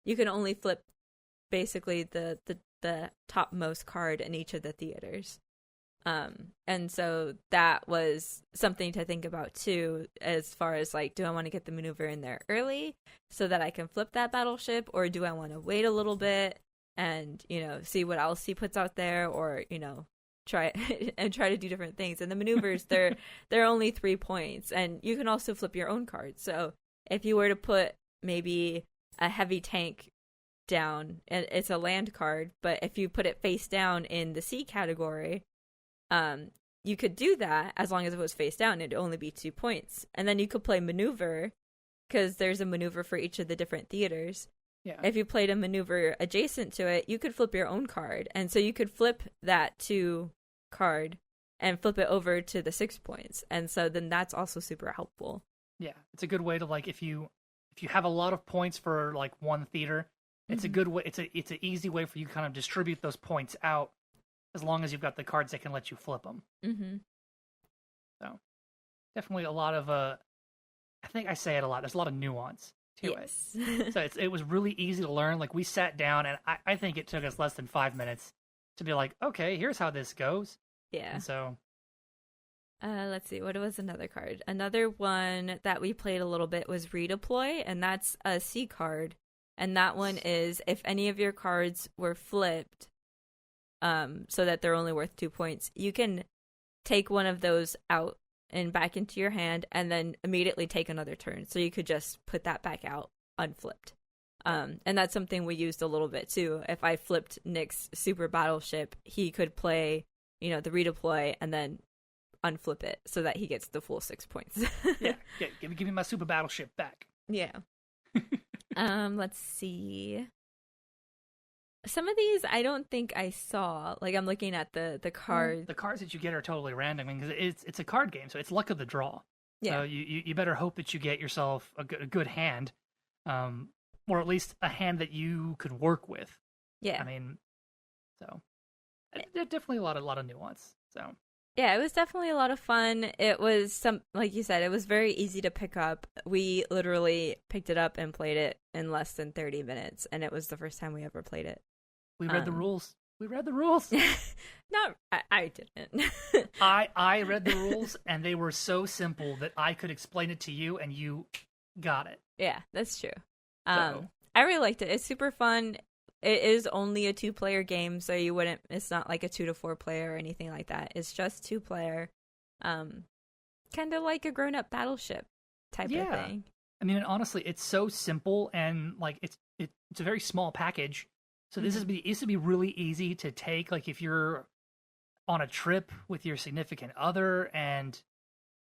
C: You can only flip basically the topmost card in each of the theaters. And so that was something to think about too, as far as like, do I want to get the maneuver in there early so that I can flip that battleship, or do I want to wait a little bit and, see what else he puts out there, or, try to do different things. And the maneuvers, they're only 3 points, and you can also flip your own cards. So if you were to put maybe a heavy tank down, and it's a land card, but if you put it face down in the sea category, you could do that as long as it was face down. It'd only be 2 points. And then you could play maneuver, because there's a maneuver for each of the different theaters. Yeah. If you played a maneuver adjacent to it, you could flip your own card. And so you could flip that 2 card and flip it over to the 6 points. And so then that's also super helpful.
B: Yeah, it's a good way to, like, if you have a lot of points for like one theater, it's a good way. It's an easy way for you to kind of distribute those points out, as long as you've got the cards that can let you flip them.
C: Mm-hmm.
B: So, definitely a lot of I think I say it a lot. There's a lot of nuance to it. So it was really easy to learn. Like, we sat down, and I think it took us less than 5 minutes to be like, okay, here's how this goes.
C: Yeah.
B: And so,
C: let's see, what was another card? Another one that we played a little bit was Redeploy, and that's a C card. And that one is if any of your cards were flipped, so that they're only worth 2 points, you can take one of those out and back into your hand, and then immediately take another turn. So you could just put that back out unflipped. And that's something we used a little bit too. If I flipped Nick's super battleship, he could play, the redeploy and then unflip it so that he gets the full 6 points.
B: yeah, give me my super battleship back.
C: Yeah. Let's see. Some of these I don't think I saw. Like, I'm looking at the cards.
B: The cards that you get are totally random, because it's a card game, so it's luck of the draw.
C: Yeah.
B: So you better hope that you get yourself a good hand. or at least a hand that you could work with.
C: Yeah.
B: I mean, so definitely a lot of nuance. So
C: yeah, it was definitely a lot of fun. It was like you said, it was very easy to pick up. We literally picked it up and played it in less than 30 minutes, and it was the first time we ever played it.
B: We read the rules. We read the rules.
C: I didn't.
B: I read the rules, and they were so simple that I could explain it to you, and you got it.
C: Yeah, that's true.
B: So.
C: I really liked it. It's super fun. It is only a 2-player game, so it's not like a 2 to 4 player or anything like that. It's just 2-player. Kind of like a grown-up Battleship type of thing.
B: I mean, honestly, it's so simple, and like it's a very small package. So this used to be really easy to take, like if you're on a trip with your significant other, and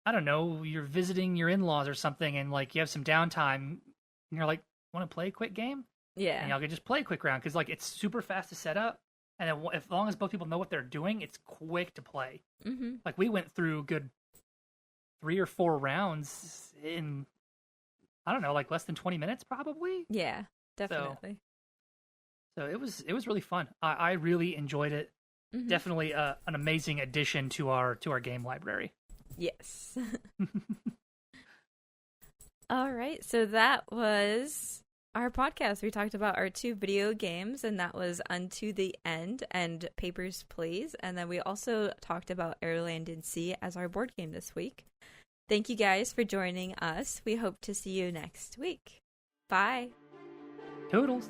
B: I don't know, you're visiting your in-laws or something, and like you have some downtime, and you're like, want to play a quick game?
C: Yeah.
B: And y'all can just play a quick round, because like it's super fast to set up, and then as long as both people know what they're doing, it's quick to play.
C: Mm-hmm.
B: Like we went through good 3 or 4 rounds in, I don't know, like less than 20 minutes probably.
C: Yeah, definitely.
B: So it was really fun. I really enjoyed it.
C: Mm-hmm.
B: Definitely an amazing addition to our game library.
C: Yes. All right, so that was our podcast. We talked about our 2 video games, and that was Unto the End and Papers, Please. And then we also talked about Airland and Sea as our board game this week. Thank you guys for joining us. We hope to see you next week. Bye.
B: Toodles.